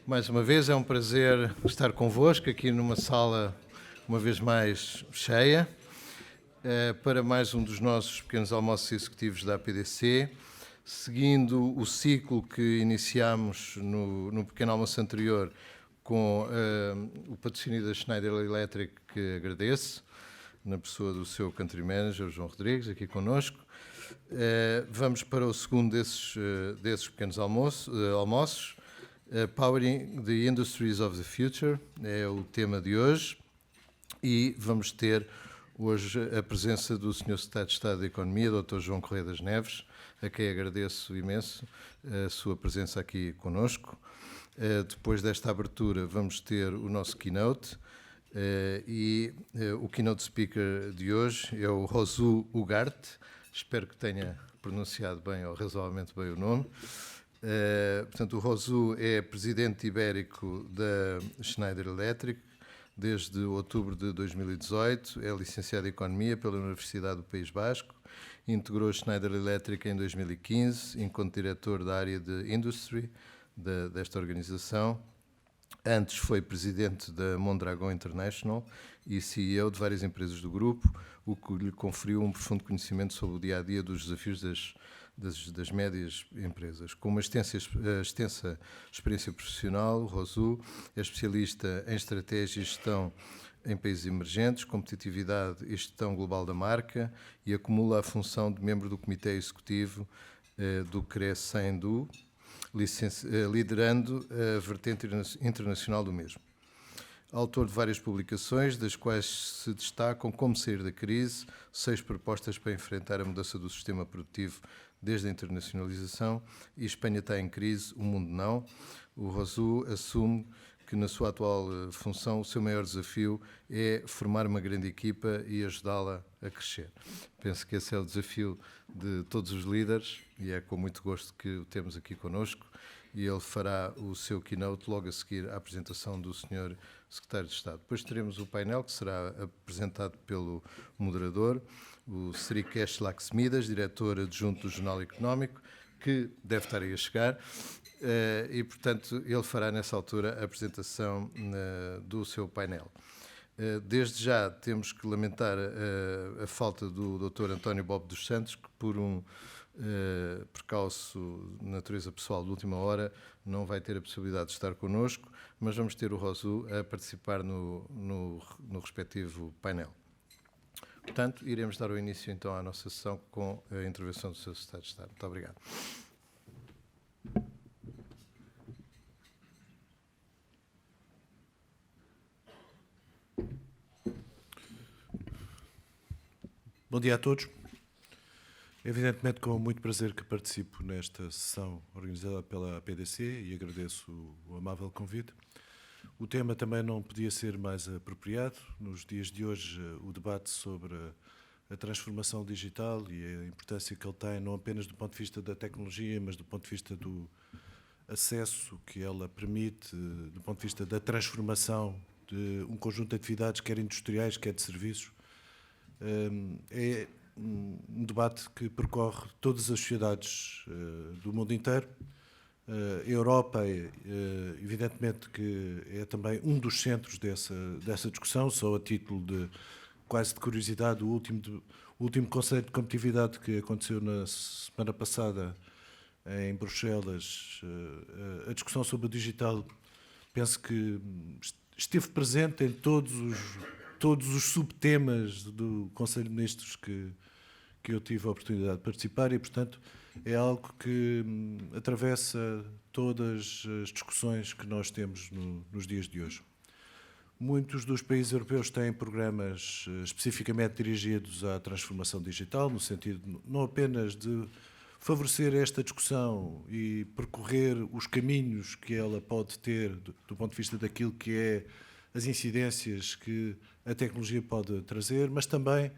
Mais uma vez é um prazer estar convosco aqui numa sala, uma vez mais cheia, para mais um dos nossos pequenos almoços executivos da APDC, seguindo o ciclo que iniciámos no pequeno almoço anterior com o patrocínio da Schneider Electric, que agradeço, na pessoa do seu country manager, João Rodrigues, aqui connosco. Vamos para o segundo desses pequenos almoços. Powering the Industries of the Future é o tema de hoje, e vamos ter hoje a presença do Sr. Secretário de Estado da Economia, Dr. João Correia das Neves, a quem agradeço imenso a sua presença aqui conosco. Depois desta abertura vamos ter o nosso keynote, e o keynote speaker de hoje é o Rosu Ugarte. Espero que tenha pronunciado bem ou razoavelmente bem o nome. Portanto, o Rosu é presidente ibérico da Schneider Electric desde outubro de 2018, é licenciado em Economia pela Universidade do País Basco, integrou a Schneider Electric em 2015, enquanto diretor da área de Industry desta organização. Antes foi presidente da Mondragon International e CEO de várias empresas do grupo, o que lhe conferiu um profundo conhecimento sobre o dia-a-dia dos desafios das médias empresas. Com uma extensa experiência profissional, o Rosu é especialista em estratégia e gestão em países emergentes, competitividade e gestão global da marca, e acumula a função de membro do Comitê Executivo do CRES-100, liderando a vertente internacional do mesmo. Autor de várias publicações, das quais se destacam Como Sair da Crise, 6 propostas para enfrentar a mudança do sistema produtivo desde a internacionalização, e Espanha está em crise, o mundo não. O Rosu assume que, na sua atual função, o seu maior desafio é formar uma grande equipa e ajudá-la a crescer. Penso que esse é o desafio de todos os líderes, e é com muito gosto que o temos aqui connosco, e ele fará o seu keynote logo a seguir à apresentação do Sr. Secretário de Estado. Depois teremos o painel, que será apresentado pelo moderador, o Srikesh Laxmidas, diretor adjunto do Jornal Económico, que deve estar aí a chegar, e, portanto, ele fará nessa altura a apresentação do seu painel. Desde já temos que lamentar a falta do Dr. António Bob dos Santos, que por um percalço de natureza pessoal de última hora não vai ter a possibilidade de estar connosco, mas vamos ter o Rosu a participar no respectivo painel. Portanto, iremos dar o início então à nossa sessão com a intervenção do Sr. Secretário de Estado. Muito obrigado. Bom dia a todos. Evidentemente, com muito prazer que participo nesta sessão organizada pela APDC e agradeço o amável convite. O tema também não podia ser mais apropriado. Nos dias de hoje, o debate sobre a transformação digital e a importância que ele tem, não apenas do ponto de vista da tecnologia, mas do ponto de vista do acesso que ela permite, do ponto de vista da transformação de um conjunto de atividades, quer industriais, quer de serviços. É um debate que percorre todas as sociedades do mundo inteiro. A Europa, evidentemente, que é também um dos centros dessa discussão, só a título de quase de curiosidade, o último Conselho de Competitividade que aconteceu na semana passada em Bruxelas, a discussão sobre o digital, penso que esteve presente em todos os subtemas do Conselho de Ministros que eu tive a oportunidade de participar, e, portanto, é algo que atravessa todas as discussões que nós temos nos dias de hoje. Muitos dos países europeus têm programas especificamente dirigidos à transformação digital, no sentido não apenas de favorecer esta discussão e percorrer os caminhos que ela pode ter do ponto de vista daquilo que é as incidências que a tecnologia pode trazer, mas também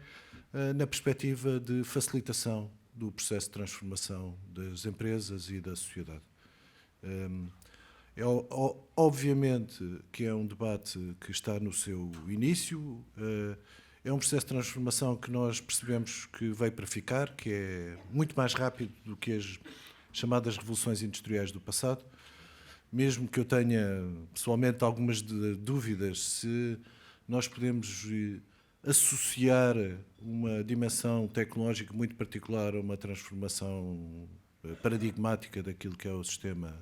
na perspectiva de facilitação do processo de transformação das empresas e da sociedade. Obviamente que é um debate que está no seu início, é um processo de transformação que nós percebemos que veio para ficar, que é muito mais rápido do que as chamadas revoluções industriais do passado, mesmo que eu tenha pessoalmente algumas dúvidas se nós podemos associar uma dimensão tecnológica muito particular a uma transformação paradigmática daquilo que é o sistema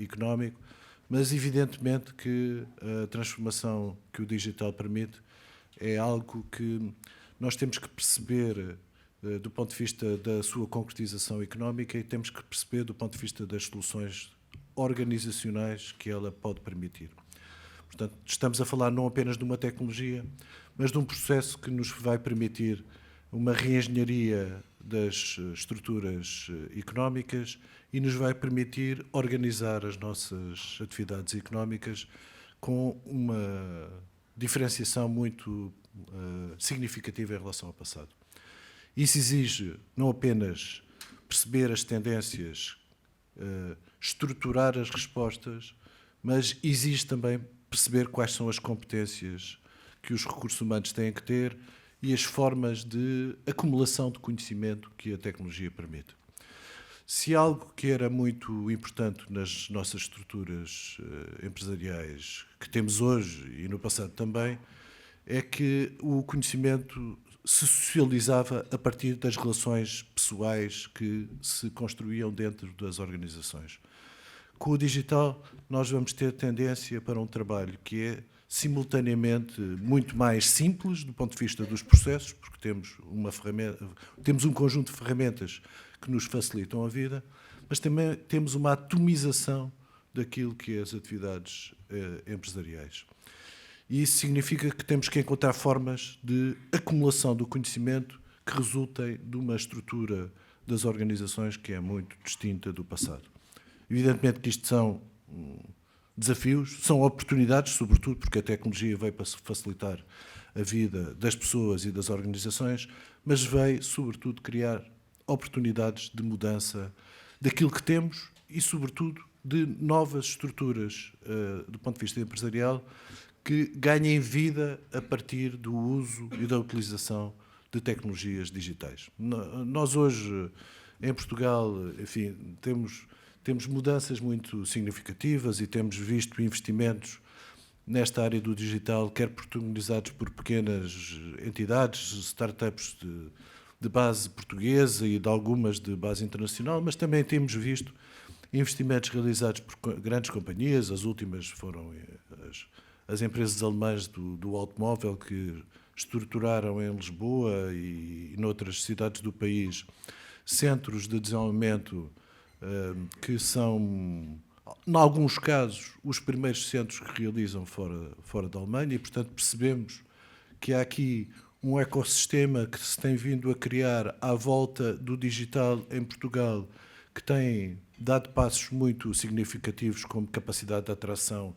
económico, mas evidentemente que a transformação que o digital permite é algo que nós temos que perceber do ponto de vista da sua concretização económica e temos que perceber do ponto de vista das soluções organizacionais que ela pode permitir. Portanto, estamos a falar não apenas de uma tecnologia, mas de um processo que nos vai permitir uma reengenharia das estruturas económicas e nos vai permitir organizar as nossas atividades económicas com uma diferenciação muito significativa em relação ao passado. Isso exige não apenas perceber as tendências, estruturar as respostas, mas exige também perceber quais são as competências que os recursos humanos têm que ter e as formas de acumulação de conhecimento que a tecnologia permite. Se algo que era muito importante nas nossas estruturas empresariais, que temos hoje e no passado também, é que o conhecimento se socializava a partir das relações pessoais que se construíam dentro das organizações. Com o digital, nós vamos ter tendência para um trabalho que é simultaneamente muito mais simples do ponto de vista dos processos, porque temos um conjunto de ferramentas que nos facilitam a vida, mas também temos uma atomização daquilo que é as atividades empresariais. E isso significa que temos que encontrar formas de acumulação do conhecimento que resultem de uma estrutura das organizações que é muito distinta do passado. Evidentemente que isto são desafios, são oportunidades, sobretudo porque a tecnologia veio para facilitar a vida das pessoas e das organizações, mas veio, sobretudo, criar oportunidades de mudança daquilo que temos e, sobretudo, de novas estruturas do ponto de vista empresarial que ganhem vida a partir do uso e da utilização de tecnologias digitais. Nós hoje, em Portugal, enfim, temos mudanças muito significativas e temos visto investimentos nesta área do digital, quer protagonizados por pequenas entidades, startups de base portuguesa e de algumas de base internacional, mas também temos visto investimentos realizados por grandes companhias. As últimas foram as empresas alemãs do automóvel que estruturaram em Lisboa e noutras cidades do país centros de desenvolvimento que são, em alguns casos, os primeiros centros que realizam fora da Alemanha e, portanto, percebemos que há aqui um ecossistema que se tem vindo a criar à volta do digital em Portugal, que tem dado passos muito significativos como capacidade de atração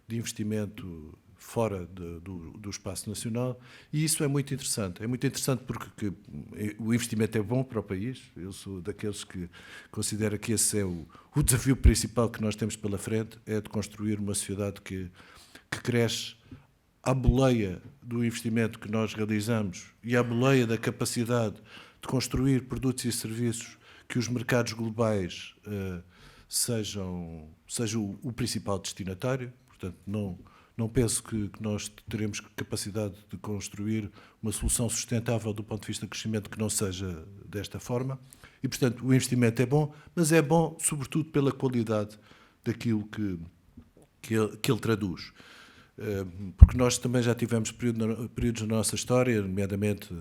de investimento fora do espaço nacional, e isso é muito interessante. É muito interessante porque o investimento é bom para o país. Eu sou daqueles que considera que esse é o desafio principal que nós temos pela frente, é de construir uma sociedade que cresce à boleia do investimento que nós realizamos e à boleia da capacidade de construir produtos e serviços que os mercados globais sejam o principal destinatário. Portanto, não penso que nós teremos capacidade de construir uma solução sustentável do ponto de vista de crescimento que não seja desta forma. E, portanto, o investimento é bom, mas é bom, sobretudo, pela qualidade daquilo que ele traduz. Porque nós também já tivemos períodos na nossa história, nomeadamente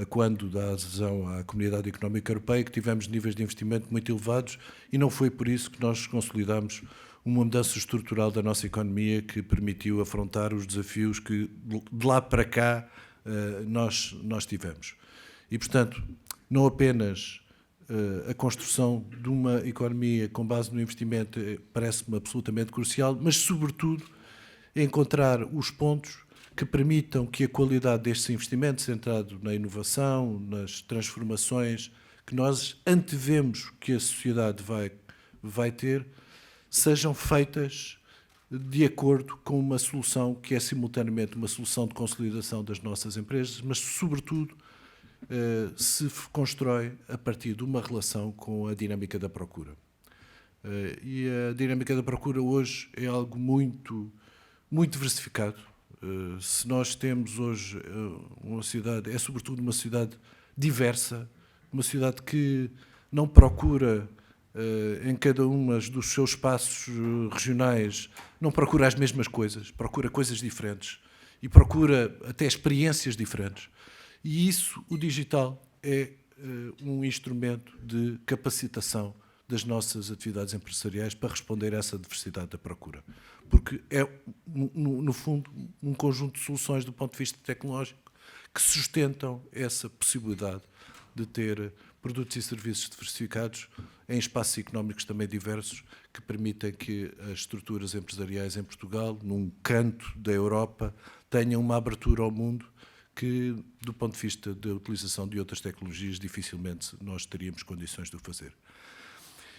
quando da adesão à Comunidade Económica Europeia, que tivemos níveis de investimento muito elevados e não foi por isso que nós consolidamos uma mudança estrutural da nossa economia que permitiu afrontar os desafios que de lá para cá nós tivemos. E, portanto, não apenas a construção de uma economia com base no investimento parece-me absolutamente crucial, mas, sobretudo, encontrar os pontos que permitam que a qualidade destes investimentos, centrado na inovação, nas transformações que nós antevemos que a sociedade vai ter, sejam feitas de acordo com uma solução que é simultaneamente uma solução de consolidação das nossas empresas, mas, sobretudo, se constrói a partir de uma relação com a dinâmica da procura. E a dinâmica da procura hoje é algo muito diversificado. Se nós temos hoje uma cidade, é sobretudo uma cidade diversa, uma cidade que não procura em cada um dos seus espaços regionais, não procura as mesmas coisas, procura coisas diferentes e procura até experiências diferentes. E isso, o digital, é um instrumento de capacitação das nossas atividades empresariais para responder a essa diversidade da procura. Porque é, no fundo, um conjunto de soluções do ponto de vista tecnológico que sustentam essa possibilidade de ter produtos e serviços diversificados em espaços económicos também diversos, que permitem que as estruturas empresariais em Portugal, num canto da Europa, tenham uma abertura ao mundo que, do ponto de vista da utilização de outras tecnologias, dificilmente nós teríamos condições de o fazer.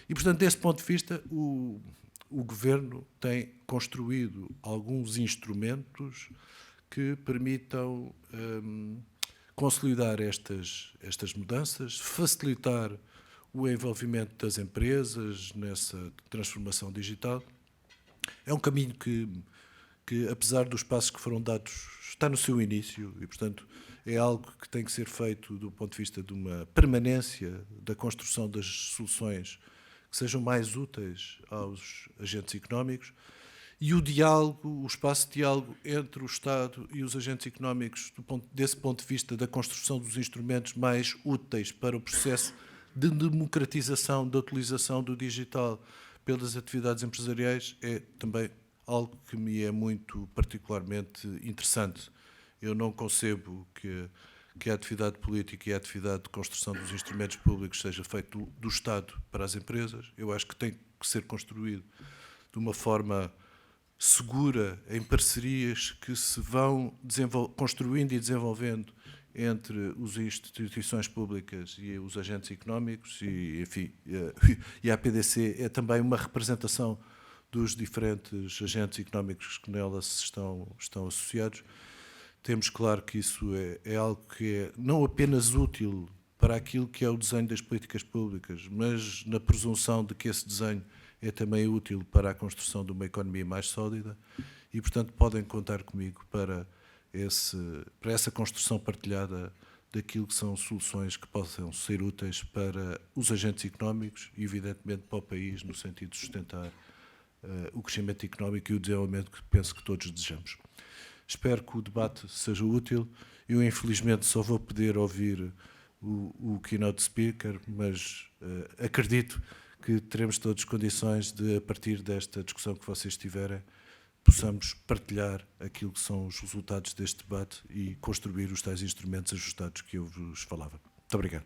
E, portanto, desse ponto de vista, o Governo tem construído alguns instrumentos que permitam consolidar estas mudanças, facilitar o envolvimento das empresas nessa transformação digital. É um caminho que, apesar dos passos que foram dados, está no seu início e, portanto, é algo que tem que ser feito do ponto de vista de uma permanência da construção das soluções que sejam mais úteis aos agentes económicos e o diálogo, o espaço de diálogo entre o Estado e os agentes económicos, desse ponto de vista da construção dos instrumentos mais úteis para o processo de democratização da utilização do digital pelas atividades empresariais, é também algo que me é muito particularmente interessante. Eu não concebo que a atividade política e a atividade de construção dos instrumentos públicos seja feita do Estado para as empresas. Eu acho que tem que ser construído de uma forma segura, em parcerias que se vão construindo e desenvolvendo entre as instituições públicas e os agentes económicos e, enfim, e a APDC é também uma representação dos diferentes agentes económicos que nela estão associados. Temos claro que isso é algo que é não apenas útil para aquilo que é o desenho das políticas públicas, mas na presunção de que esse desenho é também útil para a construção de uma economia mais sólida e, portanto, podem contar comigo para essa construção partilhada daquilo que são soluções que possam ser úteis para os agentes económicos e, evidentemente, para o país, no sentido de sustentar o crescimento económico e o desenvolvimento que penso que todos desejamos. Espero que o debate seja útil. Eu, infelizmente, só vou poder ouvir o keynote speaker, mas acredito que teremos todas condições de, a partir desta discussão que vocês tiverem, possamos partilhar aquilo que são os resultados deste debate e construir os tais instrumentos ajustados que eu vos falava. Muito obrigado.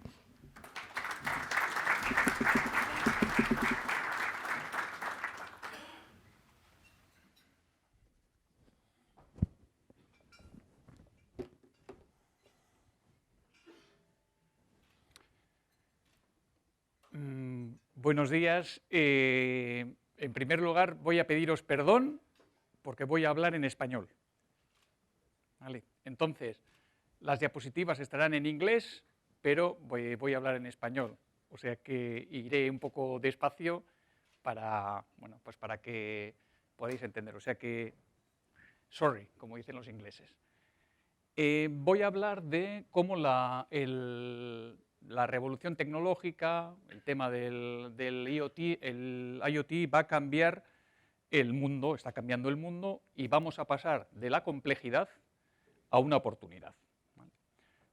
Buenos días. En primer lugar, voy a pediros perdón porque voy a hablar en español. ¿Vale? Entonces, las diapositivas estarán en inglés, pero voy a hablar en español. O sea que iré un poco despacio para, bueno, pues para que podáis entender. O sea que, sorry, como dicen los ingleses. Voy a hablar de cómo la revolución tecnológica, el tema del IoT, el IoT va a cambiar el mundo, está cambiando el mundo y vamos a pasar de la complejidad a una oportunidad.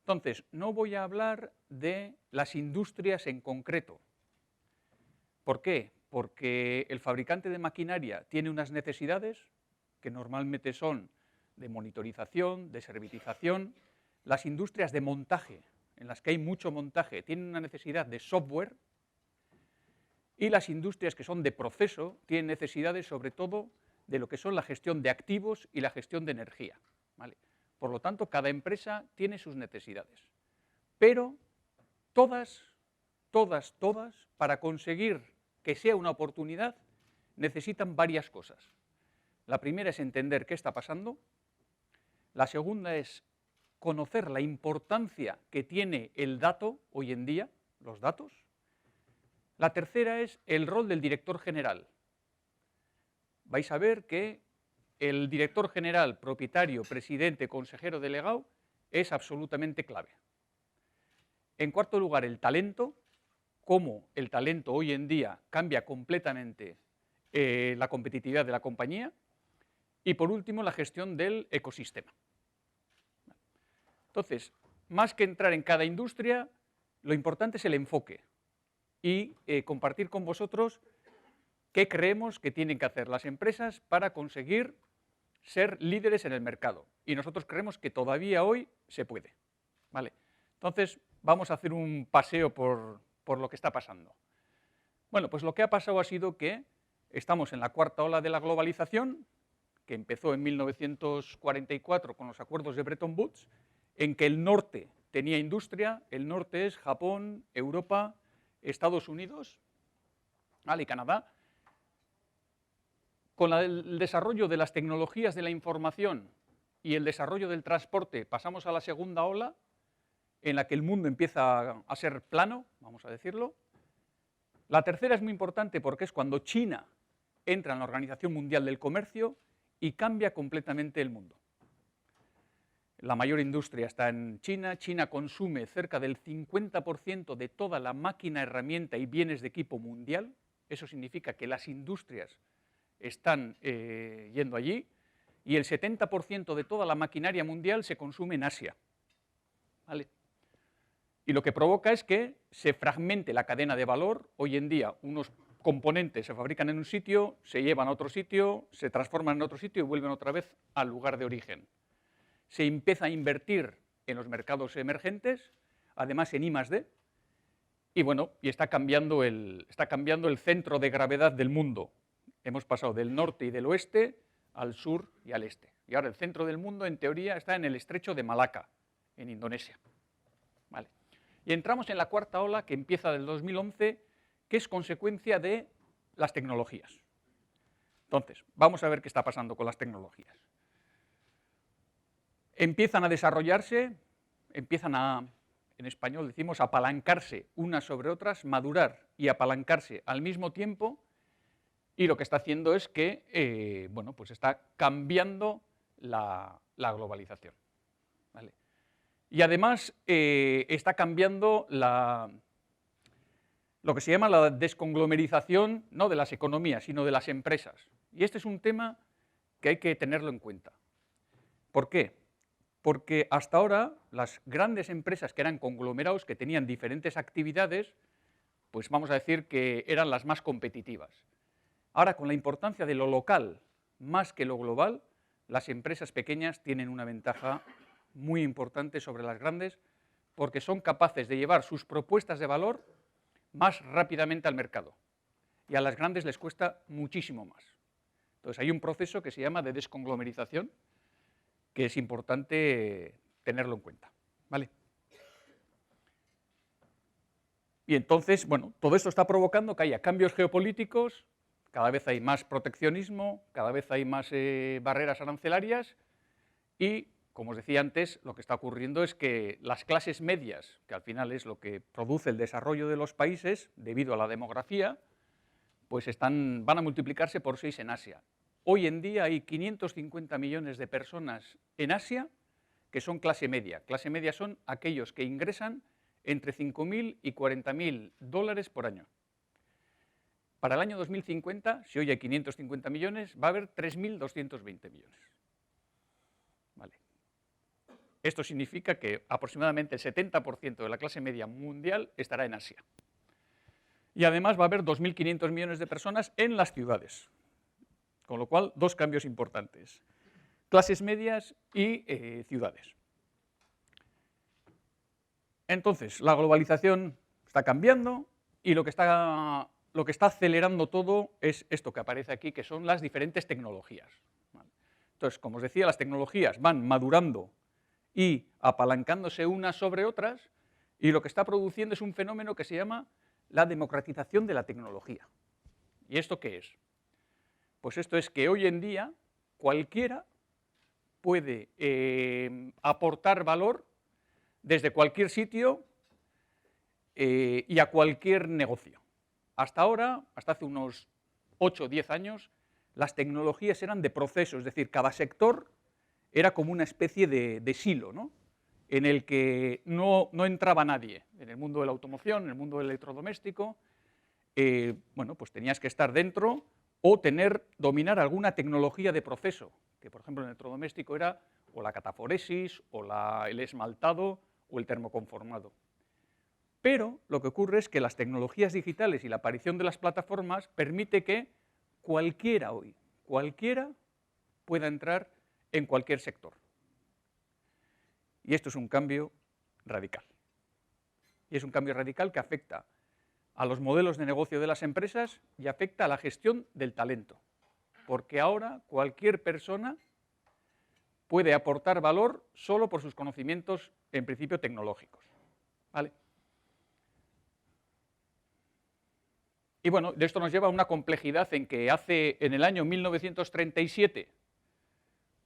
Entonces, no voy a hablar de las industrias en concreto. ¿Por qué? Porque el fabricante de maquinaria tiene unas necesidades que normalmente son de monitorización, de servitización. Las industrias de montaje, en las que hay mucho montaje, tienen una necesidad de software, y las industrias que son de proceso tienen necesidades sobre todo de lo que son la gestión de activos y la gestión de energía. ¿Vale? Por lo tanto, cada empresa tiene sus necesidades. Pero todas, para conseguir que sea una oportunidad, necesitan varias cosas. La primera es entender qué está pasando. La segunda es conocer la importancia que tiene el dato hoy en día, los datos. La tercera es el rol del director general. Vais a ver que el director general, propietario, presidente, consejero delegado, es absolutamente clave. En cuarto lugar, el talento, cómo el talento hoy en día cambia completamente la competitividad de la compañía. Y por último, la gestión del ecosistema. Entonces, más que entrar en cada industria, lo importante es el enfoque y compartir con vosotros qué creemos que tienen que hacer las empresas para conseguir ser líderes en el mercado. Y nosotros creemos que todavía hoy se puede. ¿Vale? Entonces, vamos a hacer un paseo por lo que está pasando. Bueno, pues lo que ha pasado ha sido que estamos en la cuarta ola de la globalización, que empezó en 1944 con los acuerdos de Bretton Woods, en que el norte tenía industria, el norte es Japón, Europa, Estados Unidos, ¿vale? Y Canadá. Con el desarrollo de las tecnologías de la información y el desarrollo del transporte pasamos a la segunda ola, en la que el mundo empieza a ser plano, vamos a decirlo. La tercera es muy importante porque es cuando China entra en la Organización Mundial del Comercio y cambia completamente el mundo. La mayor industria está en China. China consume cerca del 50% de toda la máquina, herramienta y bienes de equipo mundial. Eso significa que las industrias están yendo allí. Y el 70% de toda la maquinaria mundial se consume en Asia. ¿Vale? Y lo que provoca es que se fragmente la cadena de valor. Hoy en día unos componentes se fabrican en un sitio, se llevan a otro sitio, se transforman en otro sitio y vuelven otra vez al lugar de origen. Se empieza a invertir en los mercados emergentes, además en I+D, y bueno, y está cambiando el centro de gravedad del mundo. Hemos pasado del norte y del oeste al sur y al este. Y ahora el centro del mundo, en teoría, está en el estrecho de Malaca, en Indonesia. ¿Vale? Y entramos en la cuarta ola, que empieza del 2011, que es consecuencia de las tecnologías. Entonces, vamos a ver qué está pasando con las tecnologías. Empiezan a desarrollarse, en español decimos apalancarse unas sobre otras, madurar y apalancarse al mismo tiempo, y lo que está haciendo es que, bueno, pues está cambiando la globalización. ¿Vale? Y además está cambiando lo que se llama la desconglomerización, no de las economías, sino de las empresas. Y este es un tema que hay que tenerlo en cuenta. ¿Por qué? Porque hasta ahora las grandes empresas que eran conglomerados, que tenían diferentes actividades, pues vamos a decir que eran las más competitivas. Ahora, con la importancia de lo local más que lo global, las empresas pequeñas tienen una ventaja muy importante sobre las grandes, porque son capaces de llevar sus propuestas de valor más rápidamente al mercado. Y a las grandes les cuesta muchísimo más. Entonces hay un proceso que se llama de desconglomerización, que es importante tenerlo en cuenta. ¿Vale? Y entonces, bueno, todo esto está provocando que haya cambios geopolíticos, cada vez hay más proteccionismo, cada vez hay más barreras arancelarias y, como os decía antes, lo que está ocurriendo es que las clases medias, que al final es lo que produce el desarrollo de los países, debido a la demografía, pues van a multiplicarse por 6 en Asia. Hoy en día hay 550 millones de personas en Asia que son clase media. Clase media son aquellos que ingresan entre 5.000 y 40.000 dólares por año. Para el año 2050, si hoy hay 550 millones, va a haber 3.220 millones. ¿Vale? Esto significa que aproximadamente el 70% de la clase media mundial estará en Asia. Y además va a haber 2.500 millones de personas en las ciudades. Con lo cual, dos cambios importantes. Clases medias y ciudades. Entonces, la globalización está cambiando y lo que está acelerando todo es esto que aparece aquí, que son las diferentes tecnologías. ¿Vale? Entonces, como os decía, las tecnologías van madurando y apalancándose unas sobre otras, y lo que está produciendo es un fenómeno que se llama la democratización de la tecnología. ¿Y esto qué es? Pues esto es que hoy en día cualquiera puede aportar valor desde cualquier sitio y a cualquier negocio. hasta ahora, hasta hace unos 8 o 10 años, las tecnologías eran de proceso, es decir, cada sector era como una especie de silo, ¿no?, en el que no entraba nadie. En el mundo de la automoción, en el mundo del electrodoméstico, bueno, pues tenías que estar dentro o dominar alguna tecnología de proceso, que por ejemplo en el electrodoméstico era o la cataforesis, o el esmaltado, o el termoconformado. Pero lo que ocurre es que las tecnologías digitales y la aparición de las plataformas permite que cualquiera pueda entrar en cualquier sector. Y esto es un cambio radical. Y es un cambio radical que afecta a los modelos de negocio de las empresas y afecta a la gestión del talento. Porque ahora cualquier persona puede aportar valor solo por sus conocimientos, en principio, tecnológicos, ¿vale? Y bueno, de esto nos lleva a una complejidad en que en el año 1937,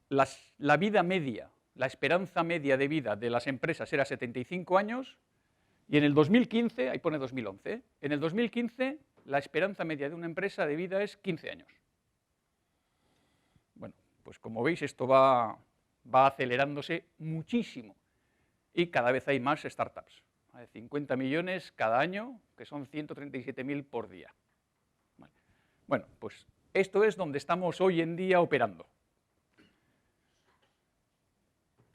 la vida media, la esperanza media de vida de las empresas era 75 años, y en el 2015, ahí pone 2011, en el 2015 la esperanza media de una empresa de vida es 15 años. Bueno, pues como veis esto va acelerándose muchísimo y cada vez hay más startups. 50 millones cada año, que son 137.000 por día. Vale. Bueno, pues esto es donde estamos hoy en día operando.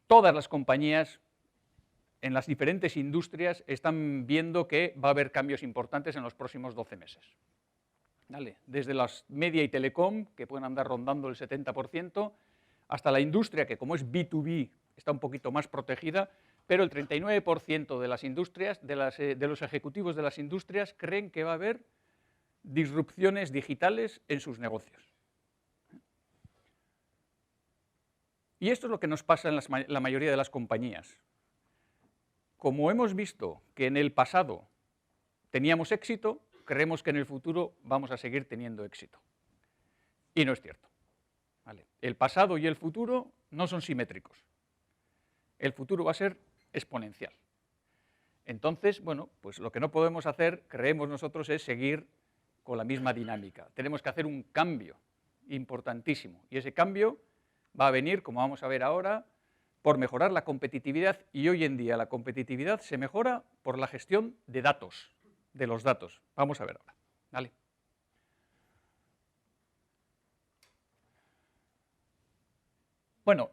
Todas las compañías en las diferentes industrias están viendo que va a haber cambios importantes en los próximos 12 meses. ¿Vale? Desde las media y telecom, que pueden andar rondando el 70%, hasta la industria, que como es B2B, está un poquito más protegida, pero el 39% de las industrias, de los ejecutivos de las industrias, creen que va a haber disrupciones digitales en sus negocios. Y esto es lo que nos pasa en la mayoría de las compañías. Como hemos visto que en el pasado teníamos éxito, creemos que en el futuro vamos a seguir teniendo éxito. Y no es cierto. ¿Vale? El pasado y el futuro no son simétricos. El futuro va a ser exponencial. Entonces, bueno, pues lo que no podemos hacer, creemos nosotros, es seguir con la misma dinámica. Tenemos que hacer un cambio importantísimo. Y ese cambio va a venir, como vamos a ver ahora, por mejorar la competitividad, y hoy en día la competitividad se mejora por la gestión de datos, de los datos. Vamos a ver ahora. ¿Vale? Bueno,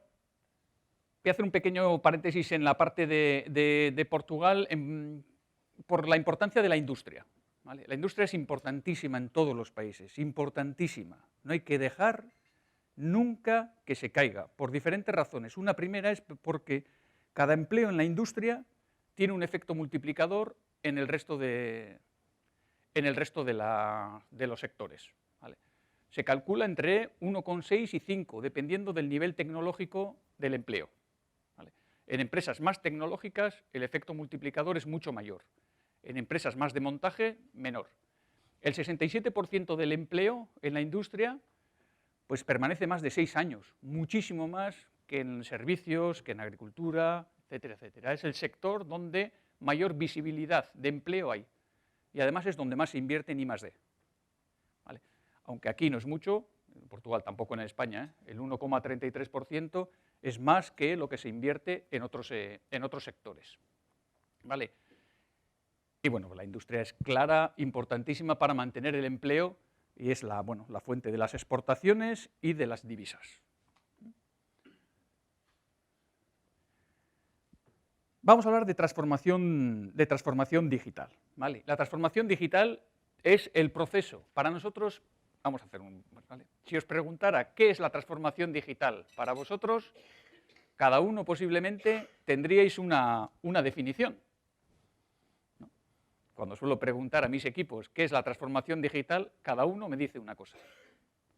voy a hacer un pequeño paréntesis en la parte de Portugal por la importancia de la industria. ¿Vale? La industria es importantísima en todos los países, importantísima. No hay que dejar nunca que se caiga, por diferentes razones. Una primera es porque cada empleo en la industria tiene un efecto multiplicador en el resto de los sectores. ¿Vale? Se calcula entre 1,6 y 5, dependiendo del nivel tecnológico del empleo. ¿Vale? En empresas más tecnológicas el efecto multiplicador es mucho mayor. En empresas más de montaje, menor. El 67% del empleo en la industria pues permanece más de 6 años, muchísimo más que en servicios, que en agricultura, etcétera, etcétera. Es el sector donde mayor visibilidad de empleo hay. Y además es donde más se invierte en I+D. ¿Vale? Aunque aquí no es mucho, en Portugal tampoco en España, el 1,33% es más que lo que se invierte en otros sectores. ¿Vale? Y bueno, la industria es clara, importantísima para mantener el empleo y es la fuente de las exportaciones y de las divisas. Vamos a hablar de transformación digital. ¿Vale? La transformación digital es el proceso. Para nosotros, vamos a hacer ¿vale? Si os preguntara qué es la transformación digital para vosotros, cada uno posiblemente tendríais una definición. ¿No? Cuando suelo preguntar a mis equipos qué es la transformación digital, cada uno me dice una cosa.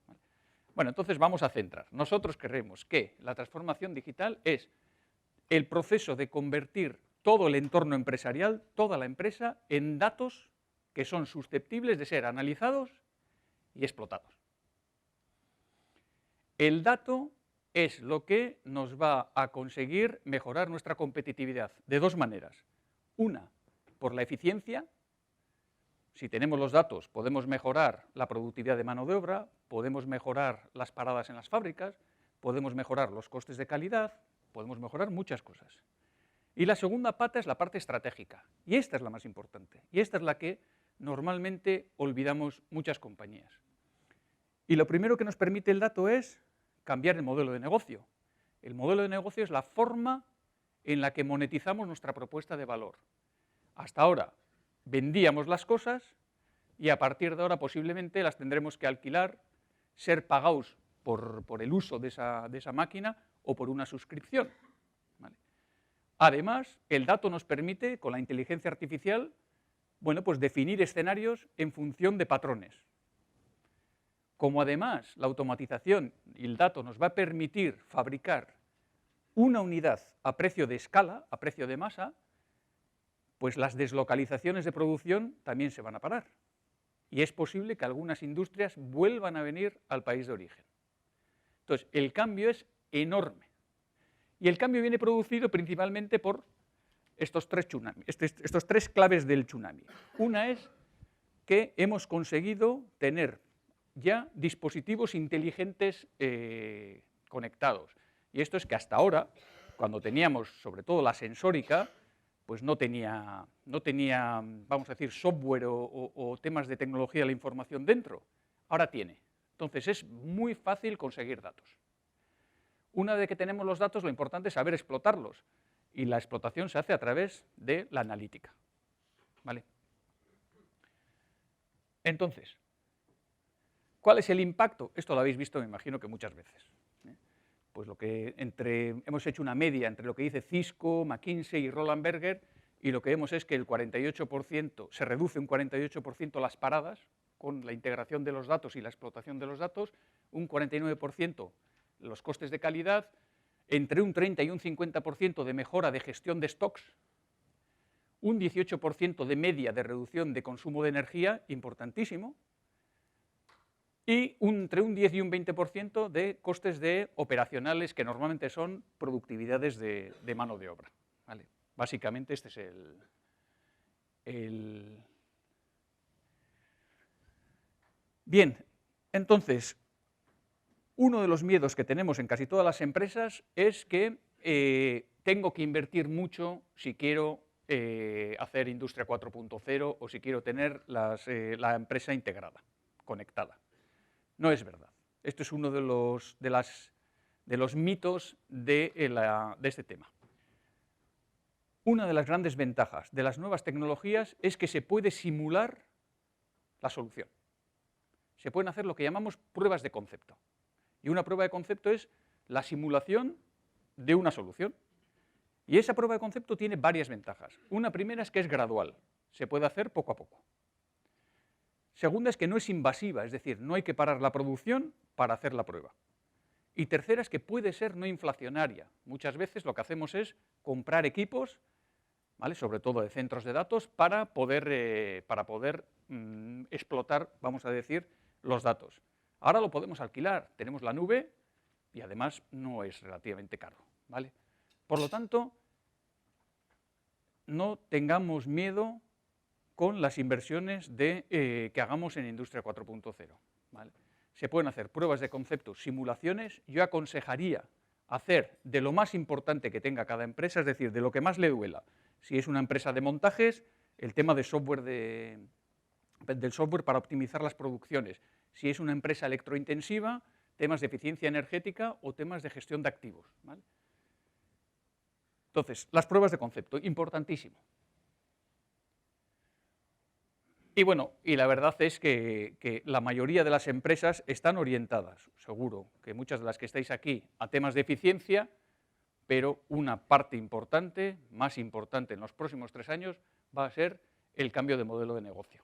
¿Vale? Bueno, entonces vamos a centrar. Nosotros creemos que la transformación digital es el proceso de convertir todo el entorno empresarial, toda la empresa, en datos que son susceptibles de ser analizados y explotados. El dato es lo que nos va a conseguir mejorar nuestra competitividad de dos maneras. Una, por la eficiencia, si tenemos los datos, podemos mejorar la productividad de mano de obra, podemos mejorar las paradas en las fábricas, podemos mejorar los costes de calidad, podemos mejorar muchas cosas. Y la segunda pata es la parte estratégica, y esta es la más importante, y esta es la que normalmente olvidamos muchas compañías. Y lo primero que nos permite el dato es cambiar el modelo de negocio. El modelo de negocio es la forma en la que monetizamos nuestra propuesta de valor. Hasta ahora vendíamos las cosas y a partir de ahora posiblemente las tendremos que alquilar, ser pagados por el uso de esa máquina o por una suscripción. ¿Vale? Además, el dato nos permite, con la inteligencia artificial, bueno, pues definir escenarios en función de patrones. Como además la automatización y el dato nos va a permitir fabricar una unidad a precio de escala, a precio de masa, pues las deslocalizaciones de producción también se van a parar. Y es posible que algunas industrias vuelvan a venir al país de origen. Entonces, el cambio es enorme. Y el cambio viene producido principalmente por estos tres claves del tsunami. Una es que hemos conseguido tener ya dispositivos inteligentes conectados. Y esto es que hasta ahora, cuando teníamos sobre todo la sensórica, pues no tenía, vamos a decir, software o temas de tecnología de la información dentro. Ahora tiene. Entonces es muy fácil conseguir datos. Una vez que tenemos los datos, lo importante es saber explotarlos. Y la explotación se hace a través de la analítica. ¿Vale? Entonces, ¿cuál es el impacto? Esto lo habéis visto, me imagino que muchas veces. Pues lo que hemos hecho una media entre lo que dice Cisco, McKinsey y Roland Berger, y lo que vemos es que el 48%, se reduce un 48% las paradas con la integración de los datos y la explotación de los datos, un 49% los costes de calidad, entre un 30 y un 50% de mejora de gestión de stocks, un 18% de media de reducción de consumo de energía, importantísimo, y entre un 10 y un 20% de costes operacionales que normalmente son productividades de mano de obra. ¿Vale? Básicamente este es Bien, entonces, uno de los miedos que tenemos en casi todas las empresas es que tengo que invertir mucho si quiero hacer Industria 4.0 o si quiero tener la empresa integrada, conectada. No es verdad. Esto es uno de los mitos de este tema. Una de las grandes ventajas de las nuevas tecnologías es que se puede simular la solución. Se pueden hacer lo que llamamos pruebas de concepto. Y una prueba de concepto es la simulación de una solución. Y esa prueba de concepto tiene varias ventajas. Una primera es que es gradual, se puede hacer poco a poco. Segunda es que no es invasiva, es decir, no hay que parar la producción para hacer la prueba. Y tercera es que puede ser no inflacionaria. Muchas veces lo que hacemos es comprar equipos, ¿vale?, sobre todo de centros de datos, para poder explotar, vamos a decir, los datos. Ahora lo podemos alquilar, tenemos la nube y además no es relativamente caro, ¿vale? Por lo tanto, no tengamos miedo con las inversiones que hagamos en Industria 4.0. ¿Vale? Se pueden hacer pruebas de concepto, simulaciones. Yo aconsejaría hacer de lo más importante que tenga cada empresa, es decir, de lo que más le duela. Si es una empresa de montajes, el tema de software del software para optimizar las producciones. Si es una empresa electrointensiva, temas de eficiencia energética o temas de gestión de activos. ¿Vale? Entonces, las pruebas de concepto, importantísimo. Y bueno, y la verdad es que la mayoría de las empresas están orientadas, seguro que muchas de las que estáis aquí, a temas de eficiencia, pero una parte importante, más importante en los próximos 3 años, va a ser el cambio de modelo de negocio.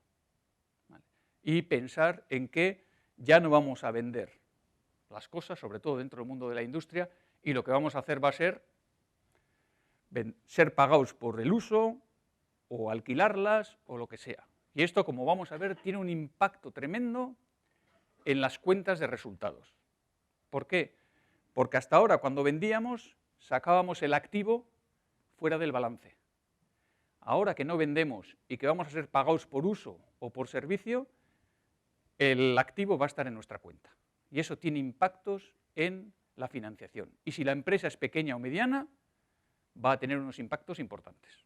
¿Vale? Y pensar en que ya no vamos a vender las cosas, sobre todo dentro del mundo de la industria, y lo que vamos a hacer va a ser pagados por el uso, o alquilarlas, o lo que sea. Y esto, como vamos a ver, tiene un impacto tremendo en las cuentas de resultados. ¿Por qué? Porque hasta ahora, cuando vendíamos, sacábamos el activo fuera del balance. Ahora que no vendemos y que vamos a ser pagados por uso o por servicio, el activo va a estar en nuestra cuenta. Y eso tiene impactos en la financiación. Y si la empresa es pequeña o mediana, va a tener unos impactos importantes.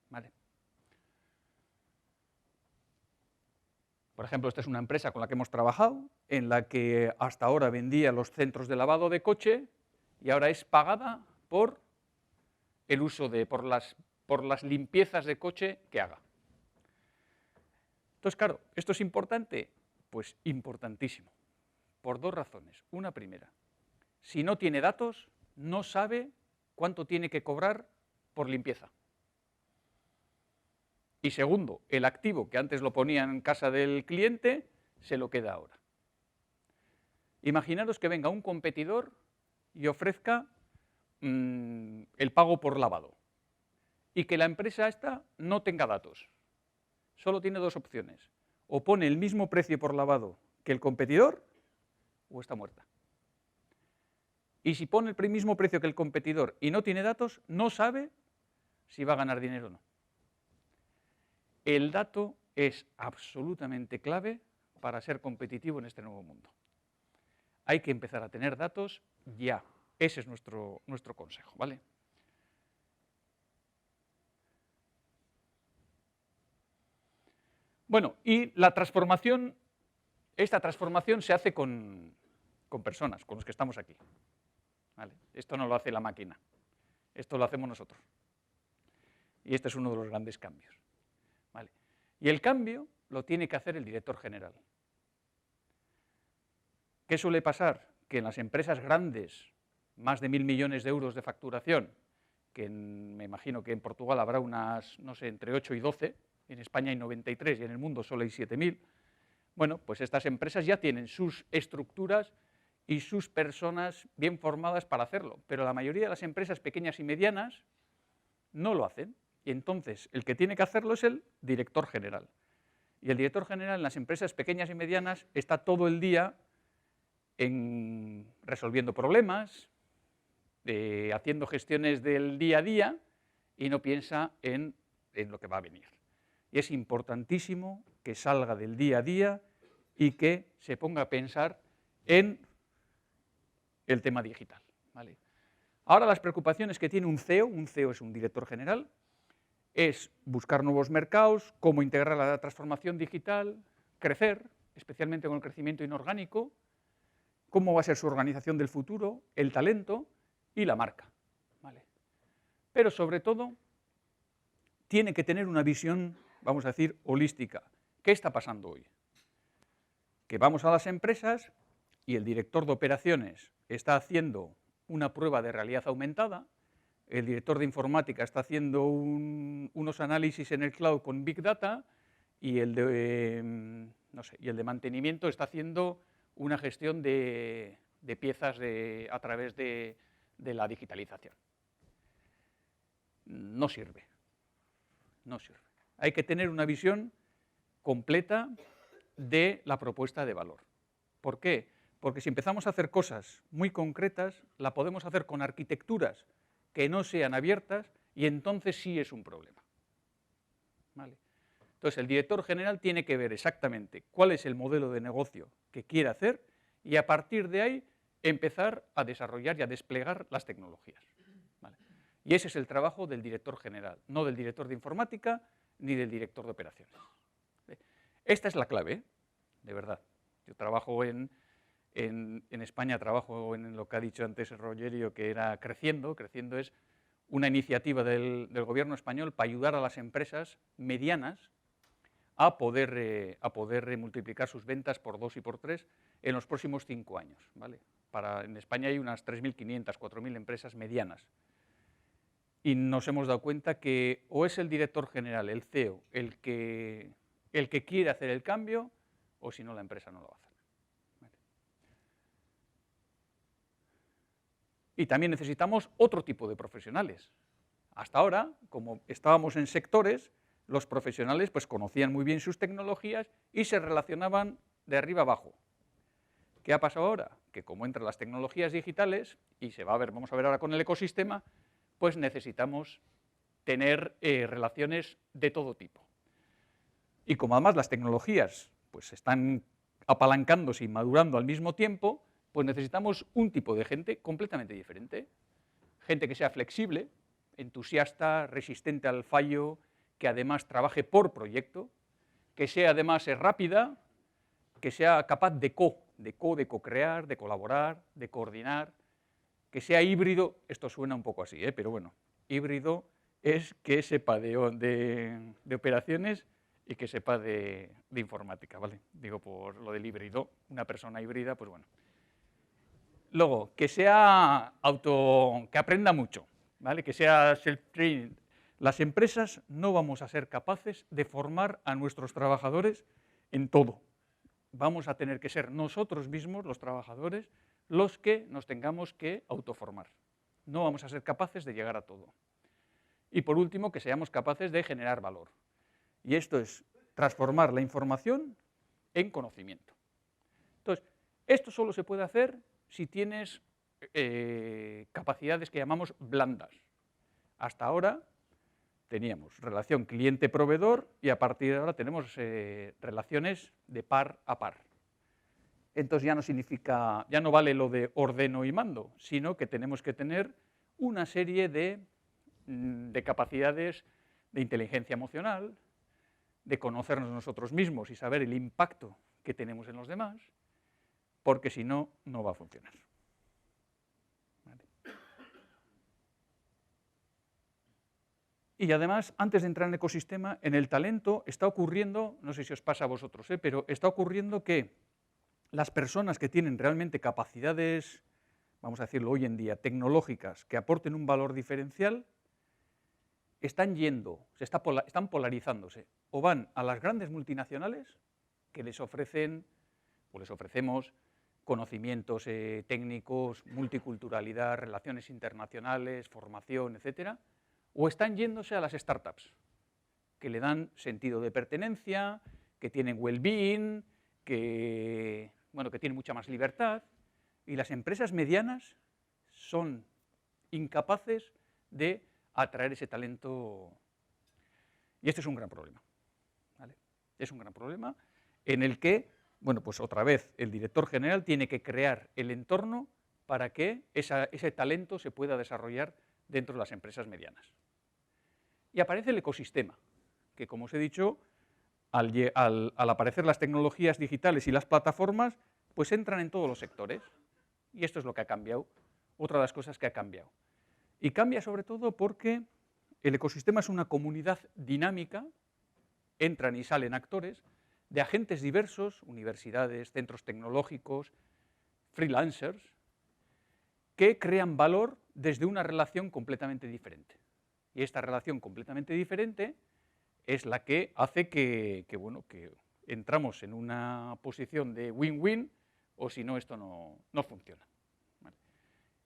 ¿Vale? Por ejemplo, esta es una empresa con la que hemos trabajado, en la que hasta ahora vendía los centros de lavado de coche y ahora es pagada por el uso por las limpiezas de coche que haga. Entonces, claro, ¿esto es importante? Pues importantísimo, por dos razones. Una primera, si no tiene datos, no sabe cuánto tiene que cobrar por limpieza. Y segundo, el activo que antes lo ponía en casa del cliente, se lo queda ahora. Imaginaros que venga un competidor y ofrezca el pago por lavado y que la empresa esta no tenga datos. Solo tiene dos opciones. O pone el mismo precio por lavado que el competidor o está muerta. Y si pone el mismo precio que el competidor y no tiene datos, no sabe si va a ganar dinero o no. El dato es absolutamente clave para ser competitivo en este nuevo mundo. Hay que empezar a tener datos ya. Ese es nuestro consejo, ¿vale? Bueno, y esta transformación se hace con personas, con los que estamos aquí. ¿Vale? Esto no lo hace la máquina, esto lo hacemos nosotros. Y este es uno de los grandes cambios. ¿Vale? Y el cambio lo tiene que hacer el director general. ¿Qué suele pasar? Que en las empresas grandes, más de 1.000 millones de euros de facturación, que me imagino que en Portugal habrá unas, no sé, entre 8 y 12, en España hay 93 y en el mundo solo hay 7.000, bueno, pues estas empresas ya tienen sus estructuras y sus personas bien formadas para hacerlo, pero la mayoría de las empresas pequeñas y medianas no lo hacen. Y entonces el que tiene que hacerlo es el director general. Y el director general en las empresas pequeñas y medianas está todo el día resolviendo problemas, haciendo gestiones del día a día y no piensa en lo que va a venir. Y es importantísimo que salga del día a día y que se ponga a pensar en el tema digital. ¿Vale? Ahora las preocupaciones que tiene un CEO es un director general, es buscar nuevos mercados, cómo integrar la transformación digital, crecer, especialmente con el crecimiento inorgánico, cómo va a ser su organización del futuro, el talento y la marca. ¿Vale? Pero sobre todo, tiene que tener una visión, vamos a decir, holística. ¿Qué está pasando hoy? Que vamos a las empresas y el director de operaciones está haciendo una prueba de realidad aumentada, el director de informática está haciendo unos análisis en el cloud con Big Data y el de mantenimiento está haciendo una gestión de piezas a través de la digitalización. No sirve. No sirve. Hay que tener una visión completa de la propuesta de valor. ¿Por qué? Porque si empezamos a hacer cosas muy concretas, la podemos hacer con arquitecturas que no sean abiertas y entonces sí es un problema. ¿Vale? Entonces el director general tiene que ver exactamente cuál es el modelo de negocio que quiere hacer y a partir de ahí empezar a desarrollar y a desplegar las tecnologías. ¿Vale? Y ese es el trabajo del director general, no del director de informática ni del director de operaciones. ¿Vale? Esta es la clave, de verdad. Yo trabajo en España, trabajo en lo que ha dicho antes Rogerio, que era Creciendo. Creciendo es una iniciativa del gobierno español para ayudar a las empresas medianas a poder multiplicar sus ventas por 2 y por 3 en los próximos 5 años. ¿Vale? En España hay unas 3.500, 4.000 empresas medianas. Y nos hemos dado cuenta que o es el director general, el CEO, el que quiere hacer el cambio, o si no la empresa no lo va a hacer. ¿Vale? Y también necesitamos otro tipo de profesionales. Hasta ahora, como estábamos en sectores, los profesionales pues conocían muy bien sus tecnologías y se relacionaban de arriba abajo. ¿Qué ha pasado ahora? Que como entran las tecnologías digitales, y vamos a ver ahora con el ecosistema, pues necesitamos tener relaciones de todo tipo. Y como además las tecnologías pues, están apalancándose y madurando al mismo tiempo, pues necesitamos un tipo de gente completamente diferente. Gente que sea flexible, entusiasta, resistente al fallo, que además trabaje por proyecto, que sea además rápida, que sea capaz de co-crear, de colaborar, de coordinar, que sea híbrido. Esto suena un poco así, pero bueno, híbrido es que sepa de operaciones y que sepa de informática, ¿vale? Digo por lo del híbrido, una persona híbrida, pues bueno. Luego, que sea que aprenda mucho, ¿vale? Que sea self-training. Las empresas no vamos a ser capaces de formar a nuestros trabajadores en todo. Vamos a tener que ser nosotros mismos, los trabajadores, los que nos tengamos que autoformar. No vamos a ser capaces de llegar a todo. Y por último, que seamos capaces de generar valor. Y esto es transformar la información en conocimiento. Entonces, esto solo se puede hacer si tienes capacidades que llamamos blandas. Hasta ahora teníamos relación cliente-proveedor y a partir de ahora tenemos relaciones de par a par. Entonces ya no vale lo de ordeno y mando, sino que tenemos que tener una serie de capacidades de inteligencia emocional, de conocernos nosotros mismos y saber el impacto que tenemos en los demás, porque si no, no va a funcionar. ¿Vale? Y además, antes de entrar en el ecosistema, en el talento está ocurriendo, no sé si os pasa a vosotros, pero está ocurriendo que las personas que tienen realmente capacidades, vamos a decirlo hoy en día, tecnológicas, que aporten un valor diferencial, están polarizándose. O van a las grandes multinacionales que les ofrecen, o les ofrecemos, conocimientos técnicos, multiculturalidad, relaciones internacionales, formación, etcétera, o están yéndose a las startups, que le dan sentido de pertenencia, que tienen well-being, que tienen mucha más libertad, y las empresas medianas son incapaces de atraer ese talento. Y este es un gran problema, ¿vale? Es un gran problema en el que, pues otra vez, el director general tiene que crear el entorno para que ese talento se pueda desarrollar dentro de las empresas medianas. Y aparece el ecosistema, que como os he dicho, al aparecer las tecnologías digitales y las plataformas, pues entran en todos los sectores. Y esto es lo que ha cambiado, otra de las cosas que ha cambiado. Y cambia sobre todo porque el ecosistema es una comunidad dinámica, entran y salen actores, de agentes diversos, universidades, centros tecnológicos, freelancers, que crean valor desde una relación completamente diferente. Y esta relación completamente diferente es la que hace que entramos en una posición de win-win, o si no, esto no funciona. ¿Vale?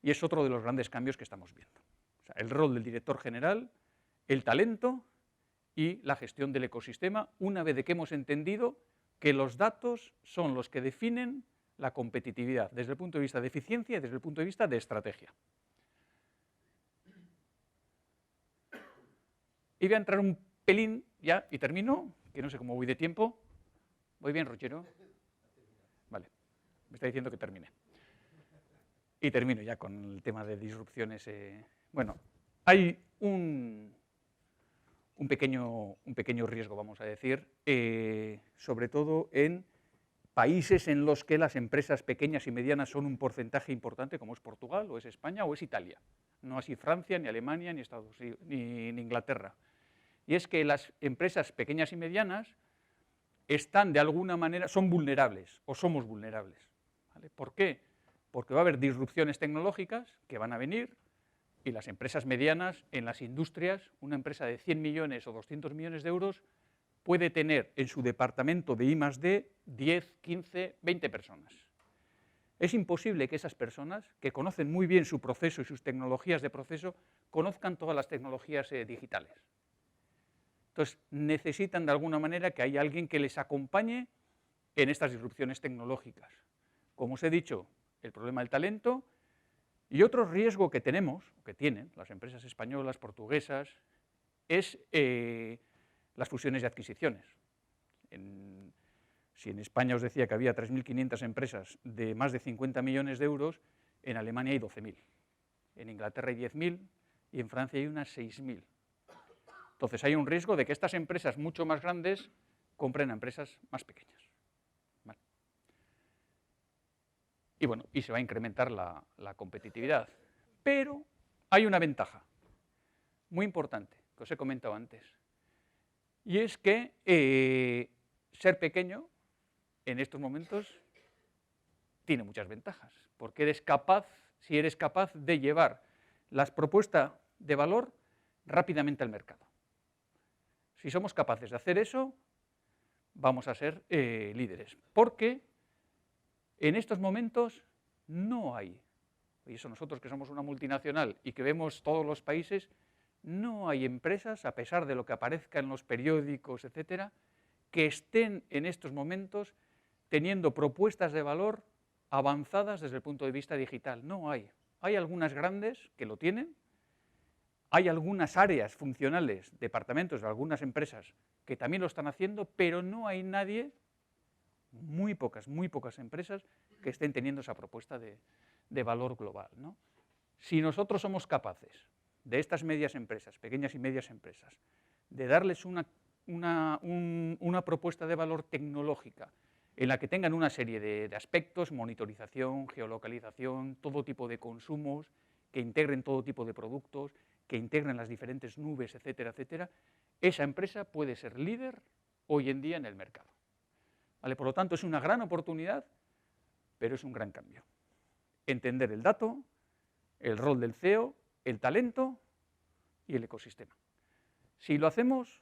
Y es otro de los grandes cambios que estamos viendo. O sea, el rol del director general, el talento y la gestión del ecosistema, una vez de que hemos entendido que los datos son los que definen la competitividad desde el punto de vista de eficiencia y desde el punto de vista de estrategia. Y voy a entrar un pelín ya y termino, que no sé cómo voy de tiempo. ¿Voy bien, Rochero? Vale, me está diciendo que termine. Y termino ya con el tema de disrupciones. Hay un pequeño riesgo, vamos a decir, sobre todo en países en los que las empresas pequeñas y medianas son un porcentaje importante, como es Portugal, o es España, o es Italia. No así Francia, ni Alemania, ni Estados Unidos, ni Inglaterra. Y es que las empresas pequeñas y medianas están de alguna manera, son vulnerables, o somos vulnerables. ¿Vale? ¿Por qué? Porque va a haber disrupciones tecnológicas que van a venir, y las empresas medianas en las industrias, una empresa de 100 millones o 200 millones de euros puede tener en su departamento de I+D 10, 15, 20 personas. Es imposible que esas personas, que conocen muy bien su proceso y sus tecnologías de proceso, conozcan todas las tecnologías digitales. Entonces, necesitan de alguna manera que haya alguien que les acompañe en estas disrupciones tecnológicas. Como os he dicho, el problema del talento y otro riesgo que tenemos, que tienen las empresas españolas, portuguesas, es las fusiones y adquisiciones. Si en España os decía que había 3.500 empresas de más de 50 millones de euros, en Alemania hay 12.000, en Inglaterra hay 10.000 y en Francia hay unas 6.000. Entonces hay un riesgo de que estas empresas mucho más grandes compren a empresas más pequeñas. ¿Vale? Y bueno, y se va a incrementar la competitividad. Pero hay una ventaja muy importante que os he comentado antes, y es que ser pequeño en estos momentos tiene muchas ventajas, porque si eres capaz de llevar las propuestas de valor rápidamente al mercado. Si somos capaces de hacer eso, vamos a ser líderes, porque en estos momentos no hay, y eso nosotros que somos una multinacional y que vemos todos los países, no hay empresas, a pesar de lo que aparezca en los periódicos, etcétera, que estén en estos momentos teniendo propuestas de valor avanzadas desde el punto de vista digital. No hay. Hay algunas grandes que lo tienen, hay algunas áreas funcionales, departamentos de algunas empresas que también lo están haciendo, pero no hay nadie, muy pocas empresas que estén teniendo esa propuesta de valor global, ¿no? Si nosotros somos capaces de estas medias empresas, pequeñas y medias empresas, de darles una propuesta de valor tecnológica en la que tengan una serie de aspectos, monitorización, geolocalización, todo tipo de consumos, que integren todo tipo de productos, que integren las diferentes nubes, etcétera, etcétera, esa empresa puede ser líder hoy en día en el mercado. ¿Vale? Por lo tanto, es una gran oportunidad, pero es un gran cambio. Entender el dato, el rol del CEO, el talento y el ecosistema. Si lo hacemos,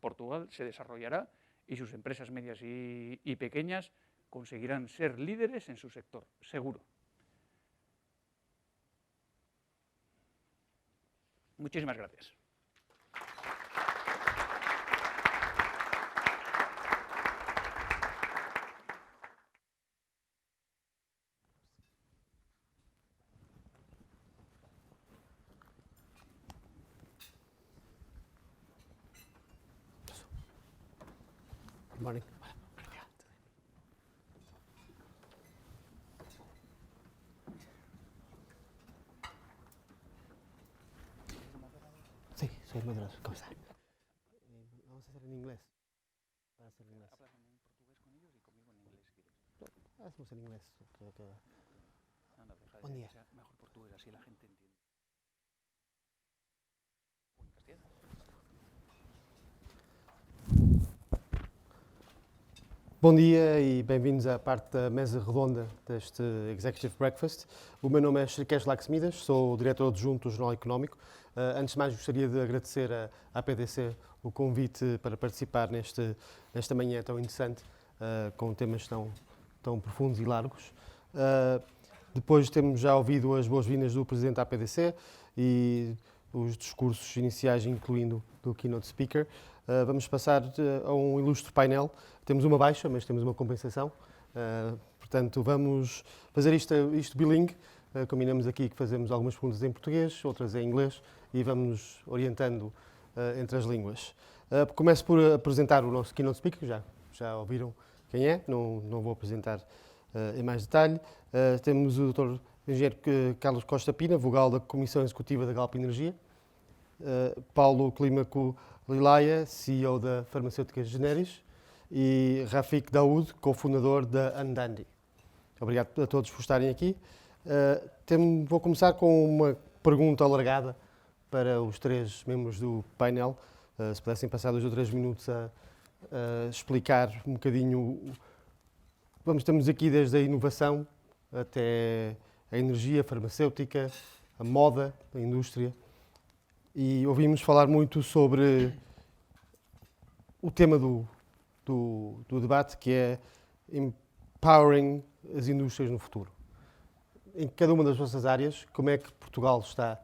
Portugal se desarrollará y sus empresas medias y pequeñas conseguirán ser líderes en su sector, seguro. Muchísimas gracias. Good morning. Sí, soy moderador. ¿Cómo está? Vamos a hacer en inglés. Para hacer en inglés. Hablas en portugués con ellos y conmigo en inglés, si quieres. Hacemos en inglés. Creo que... Anda, deja Buen de día. que sea mejor portugués, así la gente entiende. O en castellano. Bom dia e bem-vindos à parte da mesa redonda deste Executive Breakfast. O meu nome é Shrikesh Laxmidas, sou o diretor adjunto do Jornal Económico. Antes de mais, gostaria de agradecer à PDC o convite para participar nesta manhã tão interessante, com temas tão profundos e largos. Depois temos já ouvido as boas-vindas do Presidente da PDC e os discursos iniciais, incluindo do Keynote Speaker. Vamos passar a um ilustre painel. Temos uma baixa, mas temos uma compensação. Portanto, vamos fazer isto bilingue. Combinamos aqui que fazemos algumas perguntas em português, outras em inglês e vamos orientando entre as línguas. Começo por apresentar o nosso Keynote Speaker, já ouviram quem é, não vou apresentar em mais detalhe. Temos o Dr. Engenheiro Carlos Costa Pina, vogal da Comissão Executiva da Galp Energia. Paulo Clímaco Lilaia, CEO da Farmacêutica Generis, e Rafik Daoud, cofundador da Andandi. Obrigado a todos por estarem aqui. Vou começar com uma pergunta alargada para os três membros do painel. Se pudessem passar 2 ou 3 minutos a explicar um bocadinho. Estamos aqui desde a inovação até a energia, a farmacêutica, a moda, a indústria. E ouvimos falar muito sobre o tema do debate, que é empowering as indústrias no futuro. Em cada uma das vossas áreas, como é que Portugal está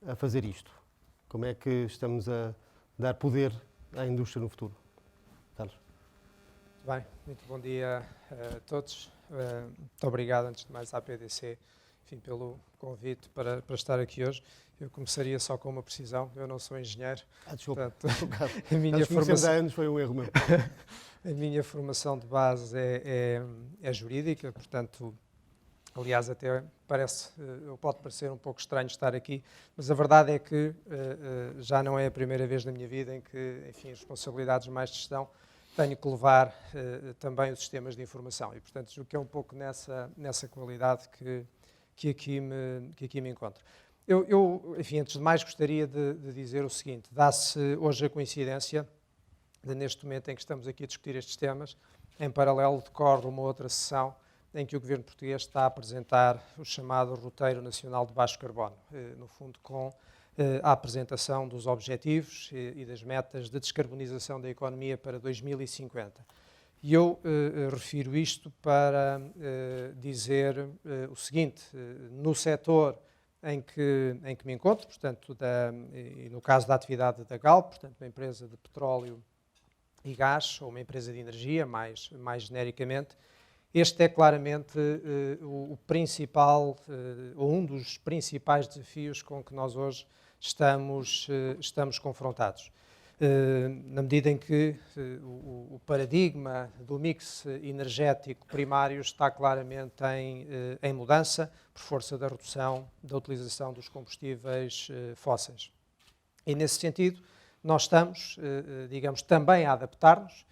a fazer isto? Como é que estamos a dar poder à indústria no futuro? Carlos. Bem, muito bom dia a todos. Muito obrigado, antes de mais, à PDC enfim, pelo convite para estar aqui hoje. Eu começaria só com uma precisão, eu não sou engenheiro. Desculpa, portanto, a minha nós conhecemos há formação, anos, foi um erro meu. a minha formação de base é jurídica, portanto, aliás, até pode parecer um pouco estranho estar aqui, mas a verdade é que já não é a primeira vez na minha vida em que, enfim, responsabilidades mais de gestão, tenho que levar também os sistemas de informação e, portanto, julgo que é um pouco nessa qualidade que aqui me encontro. Eu, enfim, antes de mais gostaria de dizer o seguinte, dá-se hoje a coincidência de, neste momento em que estamos aqui a discutir estes temas, em paralelo decorre uma outra sessão em que o Governo português está a apresentar o chamado Roteiro Nacional de Baixo Carbono, no fundo com a apresentação dos objetivos e das metas de descarbonização da economia para 2050. E eu refiro isto para dizer o seguinte, no setor em que me encontro, portanto, e no caso da atividade da Galp, portanto, uma empresa de petróleo e gás, ou uma empresa de energia, mais genericamente, este é claramente o principal, ou um dos principais desafios com que nós hoje estamos confrontados. Na medida em que o paradigma do mix energético primário está claramente em mudança por força da redução da utilização dos combustíveis fósseis. E nesse sentido, nós estamos, digamos, também a adaptar-nos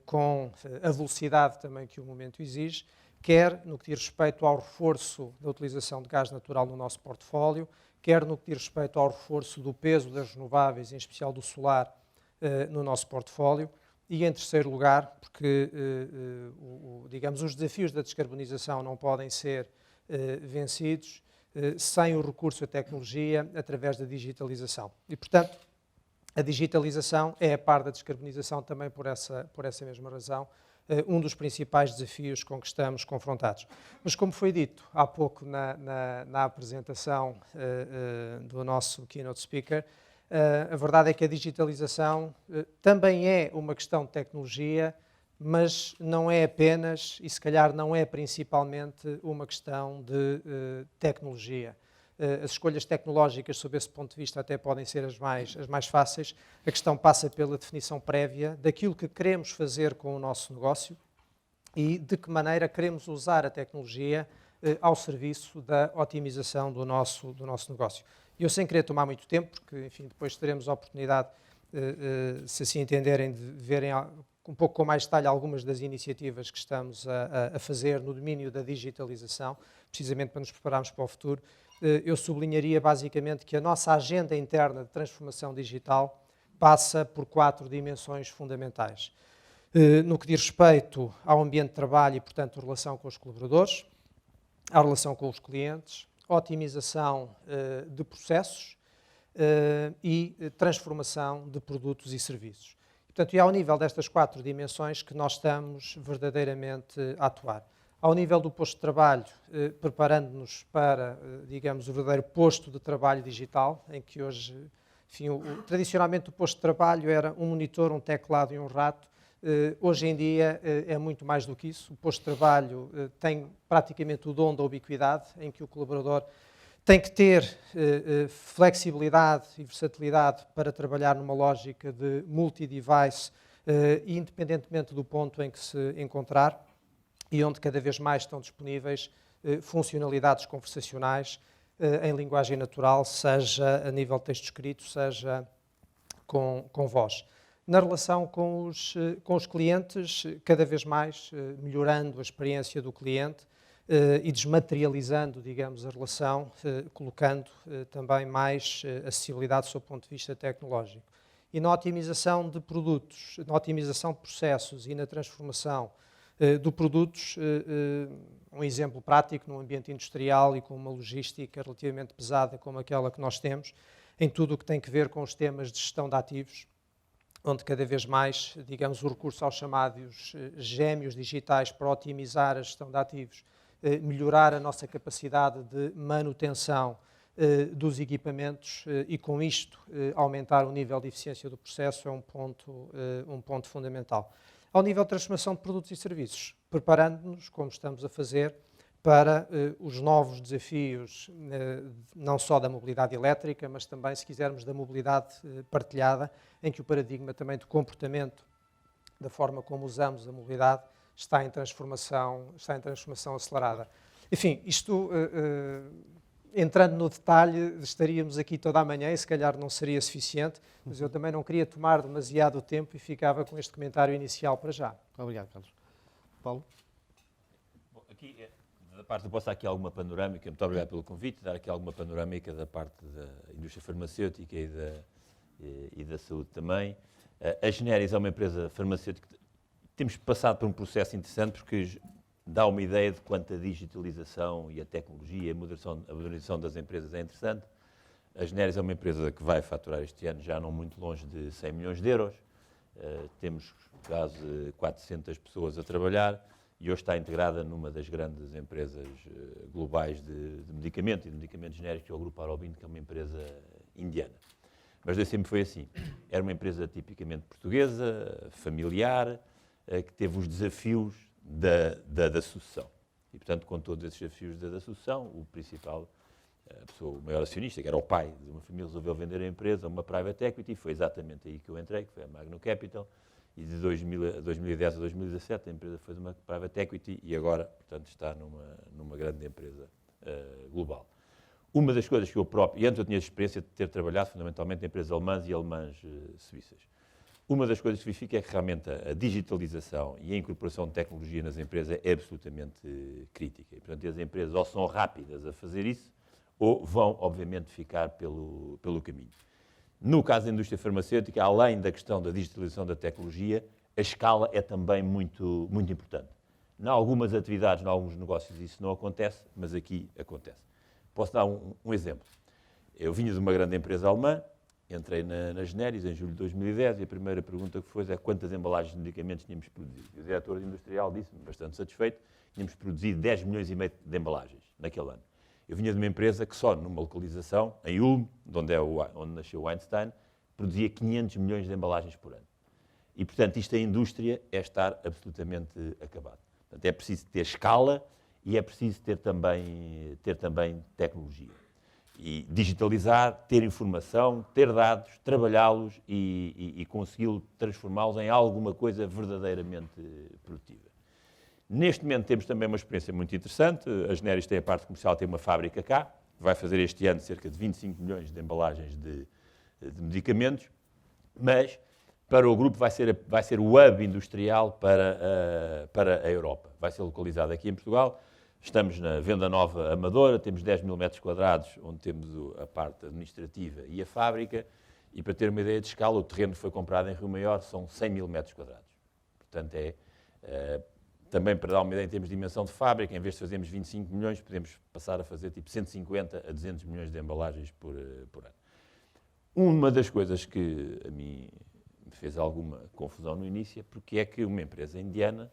com a velocidade também que o momento exige, quer no que diz respeito ao reforço da utilização de gás natural no nosso portfólio, quer no que diz respeito ao reforço do peso das renováveis, em especial do solar, no nosso portfólio, e em terceiro lugar, porque, digamos, os desafios da descarbonização não podem ser vencidos sem o recurso à tecnologia através da digitalização. E, portanto, a digitalização é a par da descarbonização também por essa mesma razão, um dos principais desafios com que estamos confrontados. Mas, como foi dito há pouco na apresentação do nosso keynote speaker, a verdade é que a digitalização também é uma questão de tecnologia, mas não é apenas, e se calhar não é principalmente, uma questão de tecnologia. As escolhas tecnológicas, sob esse ponto de vista, até podem ser as mais fáceis. A questão passa pela definição prévia daquilo que queremos fazer com o nosso negócio e de que maneira queremos usar a tecnologia ao serviço da otimização do nosso negócio. Eu, sem querer tomar muito tempo, porque, enfim, depois teremos a oportunidade, se assim entenderem, de verem um pouco com mais detalhe algumas das iniciativas que estamos a fazer no domínio da digitalização, precisamente para nos prepararmos para o futuro. Eu sublinharia basicamente que a nossa agenda interna de transformação digital passa por 4 dimensões fundamentais. No que diz respeito ao ambiente de trabalho e, portanto, a relação com os colaboradores, a relação com os clientes, otimização de processos e transformação de produtos e serviços. Portanto, é ao nível destas 4 dimensões que nós estamos verdadeiramente a atuar. Ao nível do posto de trabalho, preparando-nos para, digamos, o verdadeiro posto de trabalho digital, em que hoje, enfim, tradicionalmente o posto de trabalho era um monitor, um teclado e um rato. Hoje em dia é muito mais do que isso. O posto de trabalho tem praticamente o dom da ubiquidade, em que o colaborador tem que ter flexibilidade e versatilidade para trabalhar numa lógica de multi-device, independentemente do ponto em que se encontrar, e onde cada vez mais estão disponíveis funcionalidades conversacionais em linguagem natural, seja a nível de texto escrito, seja com voz. Na relação com os clientes, cada vez mais melhorando a experiência do cliente e desmaterializando, digamos, a relação, colocando também mais acessibilidade sob o ponto de vista tecnológico. E na otimização de produtos, na otimização de processos e na transformação de produtos, um exemplo prático no ambiente industrial e com uma logística relativamente pesada como aquela que nós temos, em tudo o que tem que ver com os temas de gestão de ativos, onde cada vez mais, digamos, o recurso aos chamados gêmeos digitais para otimizar a gestão de ativos, melhorar a nossa capacidade de manutenção dos equipamentos e, com isto, aumentar o nível de eficiência do processo é um ponto fundamental. Ao nível de transformação de produtos e serviços, preparando-nos, como estamos a fazer, para os novos desafios, não só da mobilidade elétrica, mas também, se quisermos, da mobilidade partilhada, em que o paradigma também do comportamento, da forma como usamos a mobilidade, está em transformação acelerada. Enfim, isto, entrando no detalhe, estaríamos aqui toda a manhã e se calhar não seria suficiente, mas eu também não queria tomar demasiado tempo e ficava com este comentário inicial para já. Obrigado, Carlos. Paulo? Bom, aqui, da parte do posso dar aqui alguma panorâmica, muito obrigado pelo convite, dar aqui alguma panorâmica da parte da indústria farmacêutica e da saúde também. A Generis é uma empresa farmacêutica. Temos passado por um processo interessante porque dá uma ideia de quanto a digitalização e a tecnologia, a modernização das empresas é interessante. A Generis é uma empresa que vai faturar este ano já não muito longe de 100 milhões de euros. Temos quase 400 pessoas a trabalhar e hoje está integrada numa das grandes empresas globais de medicamentos genéricos, que é o Grupo Aurobindo, que é uma empresa indiana. Mas desde sempre foi assim. Era uma empresa tipicamente portuguesa, familiar, que teve os desafios da sucessão. E, portanto, com todos esses desafios da sucessão, o principal, o maior acionista, que era o pai de uma família, resolveu vender a empresa a uma private equity, e foi exatamente aí que eu entrei, que foi a Magno Capital, e de 2010 a 2017 a empresa foi uma private equity e agora, portanto, está numa grande empresa global. Uma das coisas que eu próprio, e antes eu tinha a experiência de ter trabalhado fundamentalmente em empresas alemãs e alemãs suíças, uma das coisas que verifico é que realmente a digitalização e a incorporação de tecnologia nas empresas é absolutamente crítica. E, portanto, as empresas ou são rápidas a fazer isso ou vão, obviamente, ficar pelo caminho. No caso da indústria farmacêutica, além da questão da digitalização da tecnologia, a escala é também muito, muito importante. Em algumas atividades, em alguns negócios, isso não acontece, mas aqui acontece. Posso dar um exemplo. Eu vinha de uma grande empresa alemã, entrei na Generis em julho de 2010 e a primeira pergunta que foi é quantas embalagens de medicamentos tínhamos produzido. E o diretor industrial disse-me, bastante satisfeito, tínhamos produzido 10 milhões e meio de embalagens naquele ano. Eu vinha de uma empresa que só numa localização, em Ulm, onde nasceu o Einstein, produzia 500 milhões de embalagens por ano. E, portanto, isto a indústria é estar absolutamente acabado. Portanto, é preciso ter escala e é preciso ter também tecnologia. E digitalizar, ter informação, ter dados, trabalhá-los e consegui transformá-los em alguma coisa verdadeiramente produtiva. Neste momento temos também uma experiência muito interessante. A Generis tem a parte comercial, tem uma fábrica cá, vai fazer este ano cerca de 25 milhões de embalagens de medicamentos, mas para o grupo vai ser o hub industrial para a Europa. Vai ser localizado aqui em Portugal. Estamos na Venda Nova Amadora, temos 10 mil metros quadrados, onde temos a parte administrativa e a fábrica, e para ter uma ideia de escala, o terreno foi comprado em Rio Maior, são 100 mil metros quadrados. Portanto, também para dar uma ideia em termos de dimensão de fábrica, em vez de fazermos 25 milhões, podemos passar a fazer tipo 150 a 200 milhões de embalagens por ano. Uma das coisas que a mim me fez alguma confusão no início é porque é que uma empresa indiana,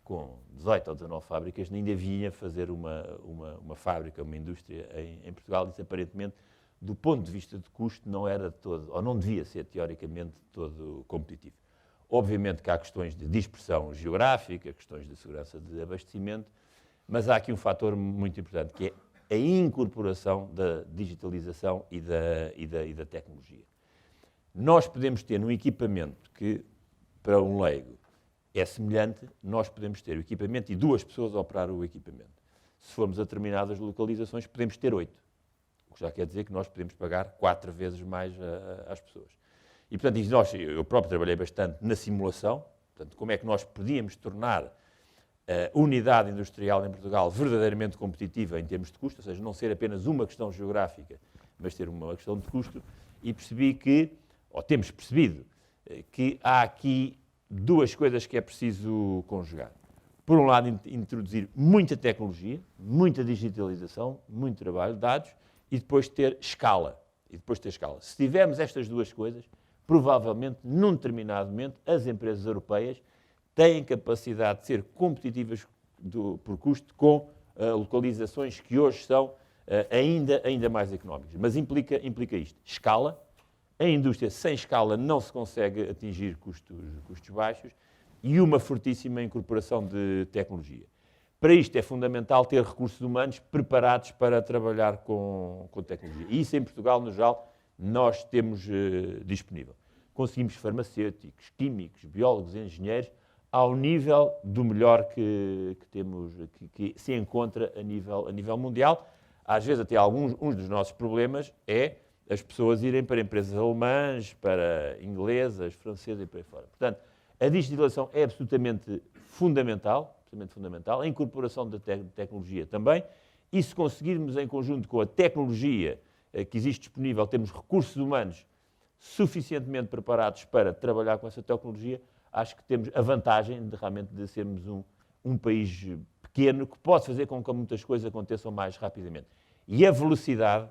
com 18 ou 19 fábricas, ainda vinha fazer uma fábrica, uma indústria em Portugal. Isso, aparentemente, do ponto de vista de custo, não era todo, ou não devia ser, teoricamente, todo competitivo. Obviamente que há questões de dispersão geográfica, questões de segurança de abastecimento, mas há aqui um fator muito importante, que é a incorporação da digitalização e da tecnologia. Nós podemos ter um equipamento que, para um leigo, é semelhante, nós podemos ter o equipamento e 2 pessoas a operar o equipamento. Se formos a determinadas localizações, podemos ter 8. O que já quer dizer que nós podemos pagar 4 vezes mais às pessoas. E, portanto, eu próprio trabalhei bastante na simulação, portanto, como é que nós podíamos tornar a unidade industrial em Portugal verdadeiramente competitiva em termos de custo, ou seja, não ser apenas uma questão geográfica, mas ter uma questão de custo, e temos percebido, que há aqui 2 coisas que é preciso conjugar. Por um lado, introduzir muita tecnologia, muita digitalização, muito trabalho de dados, e depois ter escala. Se tivermos estas 2 coisas, provavelmente, num determinado momento, as empresas europeias têm capacidade de ser competitivas por custo com localizações que hoje são ainda mais económicas. Mas implica isto, escala. A indústria sem escala não se consegue atingir custos baixos e uma fortíssima incorporação de tecnologia. Para isto é fundamental ter recursos humanos preparados para trabalhar com tecnologia. E isso em Portugal, no geral, nós temos disponível. Conseguimos farmacêuticos, químicos, biólogos, engenheiros, ao nível do melhor que temos, que se encontra a nível mundial. Às vezes até uns dos nossos problemas é as pessoas irem para empresas alemãs, para inglesas, francesas e por aí fora. Portanto, a digitalização é absolutamente fundamental, a incorporação da tecnologia também, e se conseguirmos em conjunto com a tecnologia que existe disponível, temos recursos humanos suficientemente preparados para trabalhar com essa tecnologia, acho que temos a vantagem de realmente de sermos um país pequeno que pode fazer com que muitas coisas aconteçam mais rapidamente. E a velocidade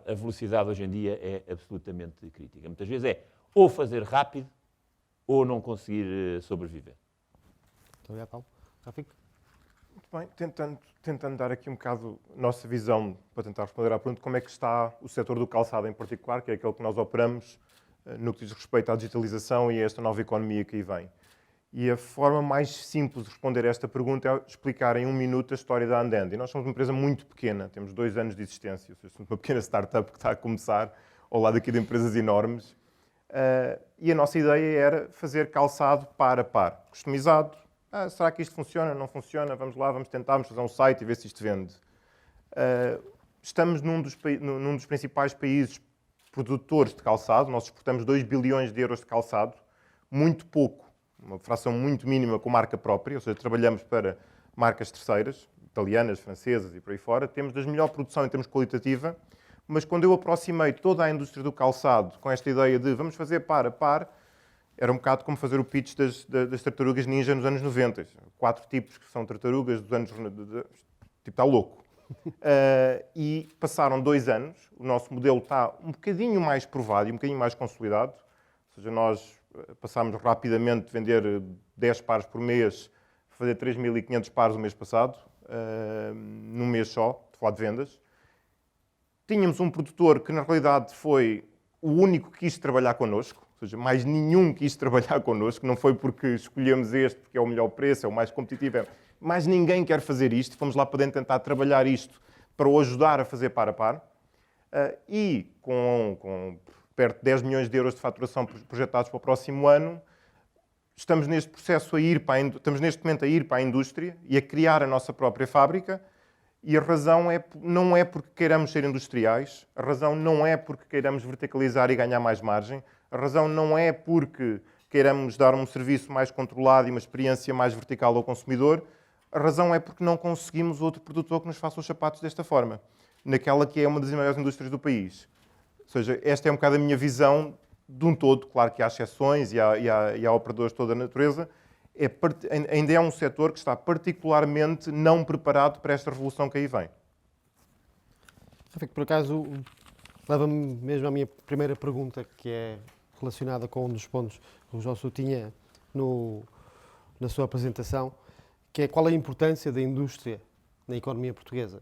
hoje em dia é absolutamente crítica. Muitas vezes é ou fazer rápido ou não conseguir sobreviver. Muito obrigado, Paulo. Rafik? Muito bem, tentando dar aqui um bocado a nossa visão para tentar responder à pergunta como é que está o setor do calçado em particular, que é aquele que nós operamos no que diz respeito à digitalização e a esta nova economia que aí vem. E a forma mais simples de responder a esta pergunta é explicar em 1 minuto a história da Andandi. Nós somos uma empresa muito pequena, temos 2 anos de existência, ou seja, somos uma pequena startup que está a começar ao lado aqui de empresas enormes. E a nossa ideia era fazer calçado par a par, customizado. Será que isto funciona? Não funciona? Vamos lá, vamos tentar, vamos fazer um site e ver se isto vende. Estamos num dos principais países produtores de calçado. Nós exportamos 2 bilhões de euros de calçado, muito pouco, uma fração muito mínima com marca própria, ou seja, trabalhamos para marcas terceiras, italianas, francesas e por aí fora. Temos das melhor produção em termos qualitativa, mas quando eu aproximei toda a indústria do calçado com esta ideia de vamos fazer par a par, era um bocado como fazer o pitch das tartarugas ninja nos anos 90. 4 tipos que são tartarugas dos anos... Tipo, está louco. E passaram 2 anos, o nosso modelo está um bocadinho mais provado e um bocadinho mais consolidado. Ou seja, nós passámos rapidamente de vender 10 pares por mês para fazer 3.500 pares o mês passado, num mês só, de falar de vendas. Tínhamos um produtor que, na realidade, foi o único que quis trabalhar connosco, ou seja, mais nenhum quis trabalhar connosco, não foi porque escolhemos este, porque é o melhor preço, é o mais competitivo, mais ninguém quer fazer isto, fomos lá para dentro tentar trabalhar isto para o ajudar a fazer par a par, e com perto de 10 milhões de euros de faturação projetados para o próximo ano, estamos neste processo estamos neste momento a ir para a indústria e a criar a nossa própria fábrica. E a razão não é porque queiramos ser industriais, a razão não é porque queiramos verticalizar e ganhar mais margem, a razão não é porque queiramos dar um serviço mais controlado e uma experiência mais vertical ao consumidor, a razão é porque não conseguimos outro produtor que nos faça os sapatos desta forma, naquela que é uma das maiores indústrias do país. Ou seja, esta é um bocado a minha visão de um todo. Claro que há exceções e há operadores de toda a natureza. Ainda é um setor que está particularmente não preparado para esta revolução que aí vem. Por acaso, leva-me mesmo à minha primeira pergunta, que é relacionada com um dos pontos que o Josu tinha na sua apresentação, que é qual a importância da indústria na economia portuguesa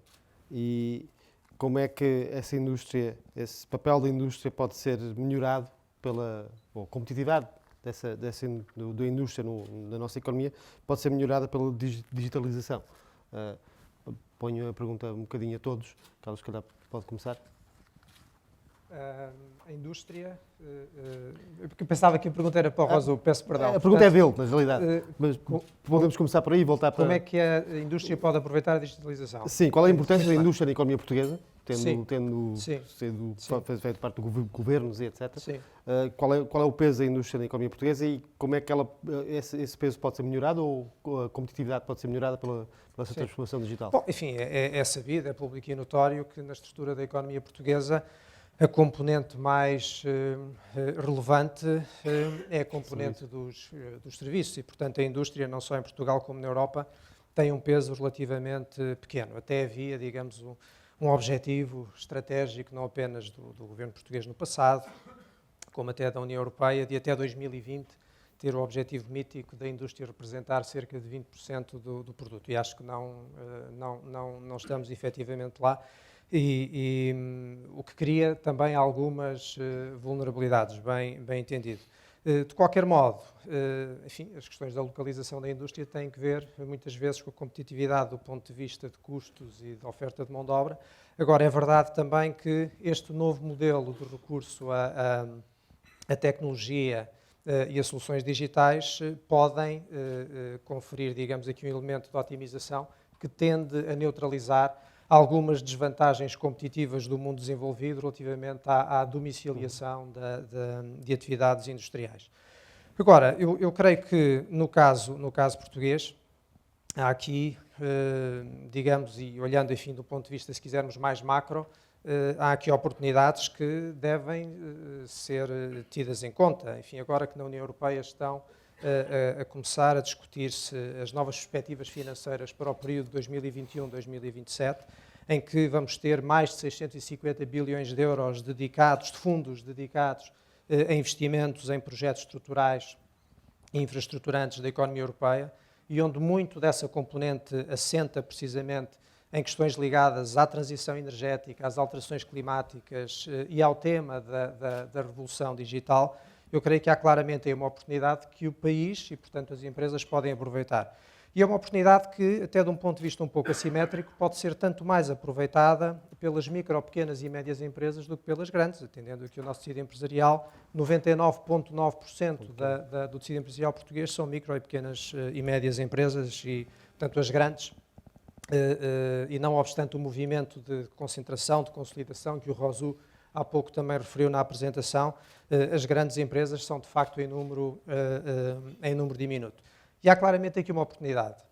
e como é que essa indústria, esse papel da indústria pode ser melhorado ou a competitividade da indústria na nossa economia pode ser melhorada pela digitalização. Ponho a pergunta um bocadinho a todos. Carlos, se calhar pode começar. A indústria... Porque pensava que a pergunta era para o Rosu, peço perdão. A pergunta é dele, na realidade. Mas podemos começar por aí e voltar para... Como é que a indústria pode aproveitar a digitalização? Sim, qual é a importância da indústria na economia portuguesa? Tendo feito parte do governos e etc. Sim. Qual é o peso da indústria na economia portuguesa e como é que esse peso pode ser melhorado ou a competitividade pode ser melhorada pela sua transformação digital? Bom, enfim, é sabido, é público e notório que na estrutura da economia portuguesa a componente mais relevante é a componente dos serviços e, portanto, a indústria, não só em Portugal como na Europa, tem um peso relativamente pequeno. Até havia, digamos, um objetivo estratégico, não apenas do governo português no passado, como até da União Europeia, de até 2020 ter o objetivo mítico da indústria representar cerca de 20% do produto. E acho que não estamos efetivamente lá. O que cria também algumas vulnerabilidades, bem entendido. De qualquer modo, enfim, as questões da localização da indústria têm que ver muitas vezes com a competitividade do ponto de vista de custos e de oferta de mão de obra. Agora, é verdade também que este novo modelo de recurso à tecnologia e a soluções digitais podem conferir, digamos aqui, um elemento de otimização que tende a neutralizar algumas desvantagens competitivas do mundo desenvolvido relativamente à domiciliação de atividades industriais. Agora, eu creio que no caso português, há aqui, digamos, e olhando, enfim, do ponto de vista, se quisermos, mais macro, há aqui oportunidades que devem ser tidas em conta. Enfim, agora que na União Europeia estão a começar a discutir-se as novas perspectivas financeiras para o período 2021-2027, em que vamos ter mais de 650 bilhões de euros dedicados, de fundos dedicados a investimentos em projetos estruturais e infraestruturantes da economia europeia, e onde muito dessa componente assenta precisamente em questões ligadas à transição energética, às alterações climáticas e ao tema da revolução digital. Eu creio que há claramente aí uma oportunidade que o país e, portanto, as empresas podem aproveitar. E é uma oportunidade que, até de um ponto de vista um pouco assimétrico, pode ser tanto mais aproveitada pelas micro, pequenas e médias empresas do que pelas grandes, atendendo que o nosso tecido empresarial, 99,9% do tecido empresarial português são micro e pequenas e médias empresas e, portanto, as grandes, e não obstante o movimento de concentração, de consolidação que o Rosu há pouco também referiu na apresentação, as grandes empresas são de facto em número diminuto. E há claramente aqui uma oportunidade.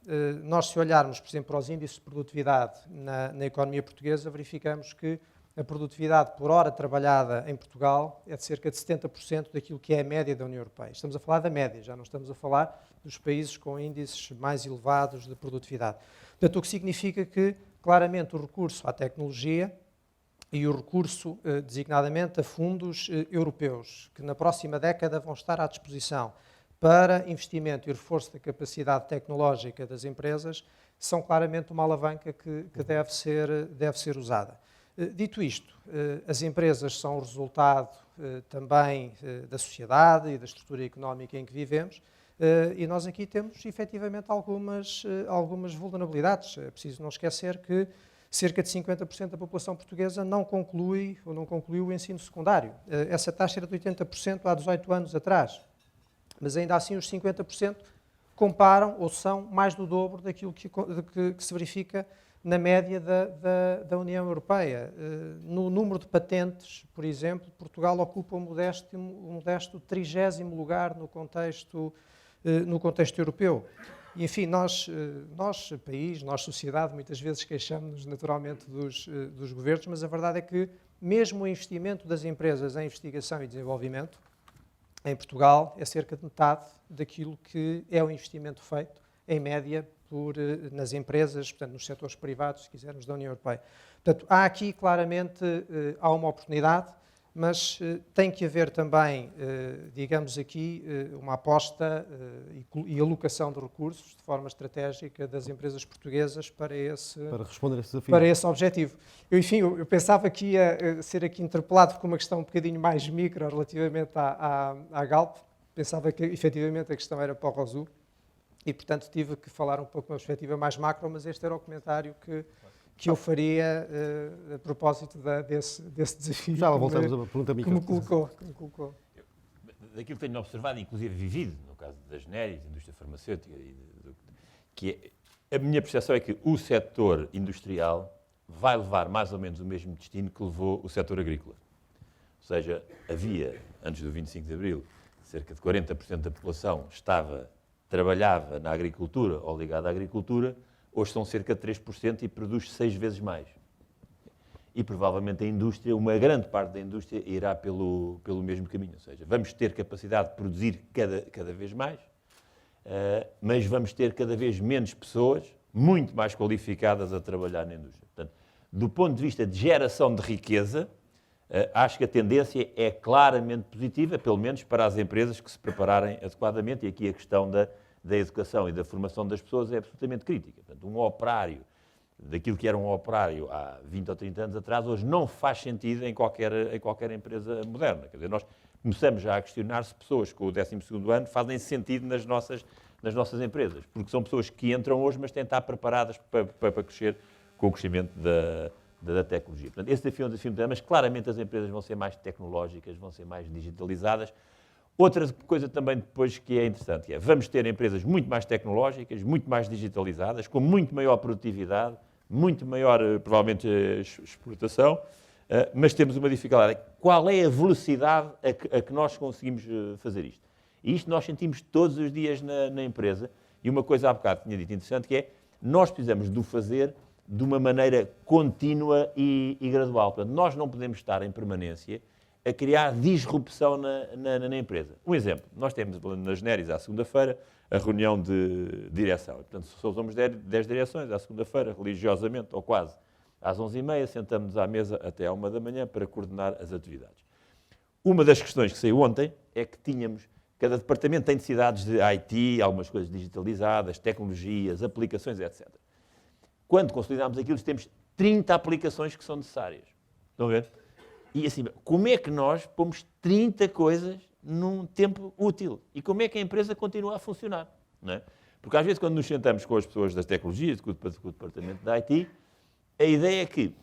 Nós, se olharmos, por exemplo, para os índices de produtividade na economia portuguesa, verificamos que a produtividade por hora trabalhada em Portugal é de cerca de 70% daquilo que é a média da União Europeia. Estamos a falar da média, já não estamos a falar dos países com índices mais elevados de produtividade. Portanto, o que significa que, claramente, o recurso à tecnologia e o recurso, designadamente, a fundos europeus, que na próxima década vão estar à disposição para investimento e reforço da capacidade tecnológica das empresas, são claramente uma alavanca que deve ser usada. Dito isto, as empresas são o resultado também da sociedade e da estrutura económica em que vivemos, e nós aqui temos, efetivamente, algumas vulnerabilidades. É preciso não esquecer que cerca de 50% da população portuguesa não conclui ou não concluiu o ensino secundário. Essa taxa era de 80% há 18 anos atrás. Mas ainda assim os 50% comparam ou são mais do dobro daquilo que se verifica na média da União Europeia. No número de patentes, por exemplo, Portugal ocupa um modesto 30º lugar no contexto europeu. E, enfim, nós, país, nós, sociedade, muitas vezes queixamos-nos naturalmente dos governos, mas a verdade é que mesmo o investimento das empresas em investigação e desenvolvimento em Portugal é cerca de metade daquilo que é o investimento feito, em média, nas empresas, portanto, nos setores privados, se quisermos, da União Europeia. Portanto, há aqui, claramente, há uma oportunidade, mas tem que haver também, digamos aqui, uma aposta e alocação de recursos de forma estratégica das empresas portuguesas para responder a esse desafio. Para esse objetivo. Eu pensava que ia ser aqui interpelado com uma questão um bocadinho mais micro relativamente à Galp. Pensava que, efetivamente, a questão era para o Rosu e, portanto, tive que falar um pouco de uma perspectiva mais macro, mas este era o comentário que eu faria a propósito desse desafio. Já lá voltamos à pergunta micro. Que me colocou. Daquilo que tenho observado, inclusive vivido, no caso das genéricas, indústria farmacêutica, que a minha percepção é que o setor industrial vai levar mais ou menos o mesmo destino que levou o setor agrícola. Ou seja, havia, antes do 25 de Abril, cerca de 40% da população trabalhava na agricultura ou ligada à agricultura. Hoje são cerca de 3% e produz 6 vezes mais. E provavelmente a indústria, uma grande parte da indústria, irá pelo mesmo caminho. Ou seja, vamos ter capacidade de produzir cada vez mais, mas vamos ter cada vez menos pessoas, muito mais qualificadas a trabalhar na indústria. Portanto, do ponto de vista de geração de riqueza, acho que a tendência é claramente positiva, pelo menos para as empresas que se prepararem adequadamente, e aqui a questão da educação e da formação das pessoas é absolutamente crítica. Portanto, um operário, daquilo que era um operário há 20 ou 30 anos atrás, hoje não faz sentido em qualquer empresa moderna. Quer dizer, nós começamos já a questionar se pessoas com o 12º ano fazem sentido nas nossas empresas, porque são pessoas que entram hoje, mas têm de estar preparadas para crescer com o crescimento da tecnologia. Portanto, esse desafio é um desafio muito grande, mas claramente as empresas vão ser mais tecnológicas, vão ser mais digitalizadas. Outra coisa também depois que é interessante é, vamos ter empresas muito mais tecnológicas, muito mais digitalizadas, com muito maior produtividade, muito maior, provavelmente, exportação, mas temos uma dificuldade. Qual é a velocidade a que nós conseguimos fazer isto? E isto nós sentimos todos os dias na empresa. E uma coisa há bocado tinha dito interessante, que é, nós precisamos de o fazer de uma maneira contínua e gradual. Portanto, nós não podemos estar em permanência a criar disrupção na empresa. Um exemplo, nós temos na Generis, à segunda-feira, a reunião de direção. Portanto, somos 10 direções, à segunda-feira, religiosamente, ou quase, às 11h30, sentamos-nos à mesa até à 1 da manhã para coordenar as atividades. Uma das questões que saiu ontem é que cada departamento tem necessidades de IT, algumas coisas digitalizadas, tecnologias, aplicações, etc. Quando consolidámos aquilo, temos 30 aplicações que são necessárias. Estão a ver? E assim, como é que nós pomos 30 coisas num tempo útil? E como é que a empresa continua a funcionar? Não é? Porque às vezes quando nos sentamos com as pessoas das tecnologias, com o departamento da IT, a ideia é que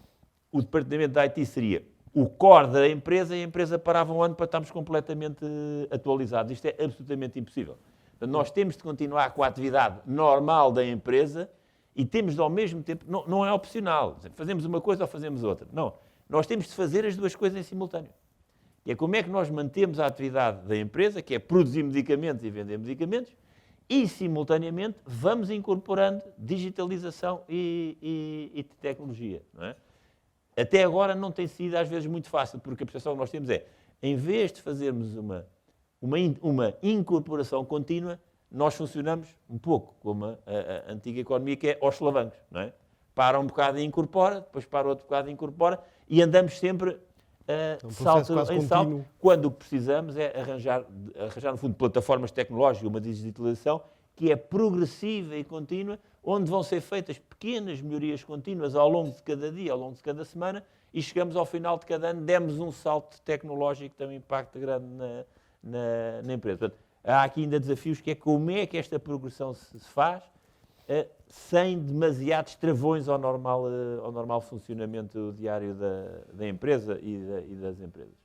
o departamento da IT seria o core da empresa e a empresa parava um ano para estarmos completamente atualizados. Isto é absolutamente impossível. Portanto, nós temos de continuar com a atividade normal da empresa e temos de, ao mesmo tempo, não é opcional, fazemos uma coisa ou fazemos outra. Não, nós temos de fazer as duas coisas em simultâneo. E é como é que nós mantemos a atividade da empresa, que é produzir medicamentos e vender medicamentos, e, simultaneamente, vamos incorporando digitalização e tecnologia. Não é? Até agora não tem sido, às vezes, muito fácil, porque a percepção que nós temos é, em vez de fazermos uma incorporação contínua, nós funcionamos um pouco como a antiga economia, que é aos solavancos. Não é? Para um bocado e incorpora, depois para outro bocado e incorpora, e andamos sempre salto em salto, quando o que precisamos é arranjar, no fundo, plataformas tecnológicas, uma digitalização que é progressiva e contínua, onde vão ser feitas pequenas melhorias contínuas ao longo de cada dia, ao longo de cada semana, e chegamos ao final de cada ano, demos um salto tecnológico que tem um impacto grande na empresa. Portanto, há aqui ainda desafios, que é como é que esta progressão se faz, sem demasiados travões ao normal funcionamento diário da empresa e das empresas.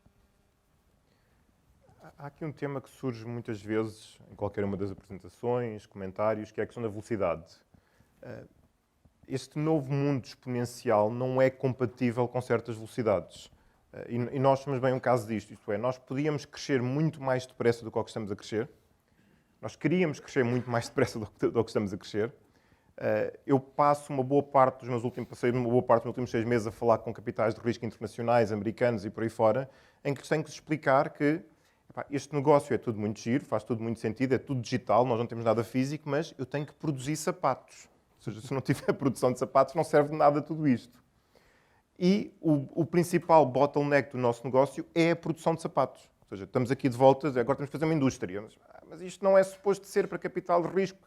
Há aqui um tema que surge muitas vezes, em qualquer uma das apresentações, comentários, que é a questão da velocidade. Este novo mundo exponencial não é compatível com certas velocidades. E nós somos bem um caso disto, isto é, nós podíamos crescer muito mais depressa do que estamos a crescer. Nós queríamos crescer muito mais depressa do que estamos a crescer. Eu passo uma boa parte dos meus últimos 6 meses a falar com capitais de risco internacionais, americanos e por aí fora, em que lhes tenho que explicar que este negócio é tudo muito giro, faz tudo muito sentido, é tudo digital, nós não temos nada físico, mas eu tenho que produzir sapatos. Ou seja, se não tiver produção de sapatos, não serve de nada tudo isto. E o principal bottleneck do nosso negócio é a produção de sapatos. Ou seja, estamos aqui de volta, agora temos que fazer uma indústria. Mas isto não é suposto ser para capital de risco.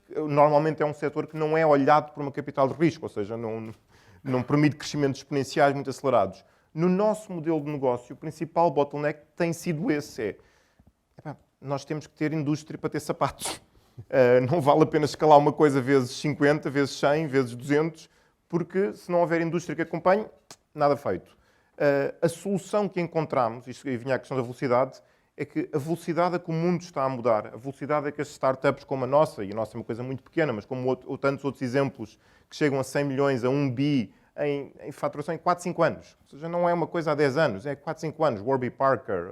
Normalmente é um setor que não é olhado por uma capital de risco, ou seja, não permite crescimentos exponenciais muito acelerados. No nosso modelo de negócio, o principal bottleneck tem sido esse. Nós temos que ter indústria para ter sapatos. Não vale a pena escalar uma coisa vezes 50, vezes 100, vezes 200, porque se não houver indústria que acompanhe, nada feito. A solução que encontramos, isto aí vinha a questão da velocidade, é que a velocidade a que o mundo está a mudar, a velocidade a que as startups como a nossa, e a nossa é uma coisa muito pequena, mas como tantos outros exemplos que chegam a 100 milhões, a 1 bi, em faturação em 4, 5 anos. Ou seja, não é uma coisa há 10 anos, é 4, 5 anos. Warby Parker,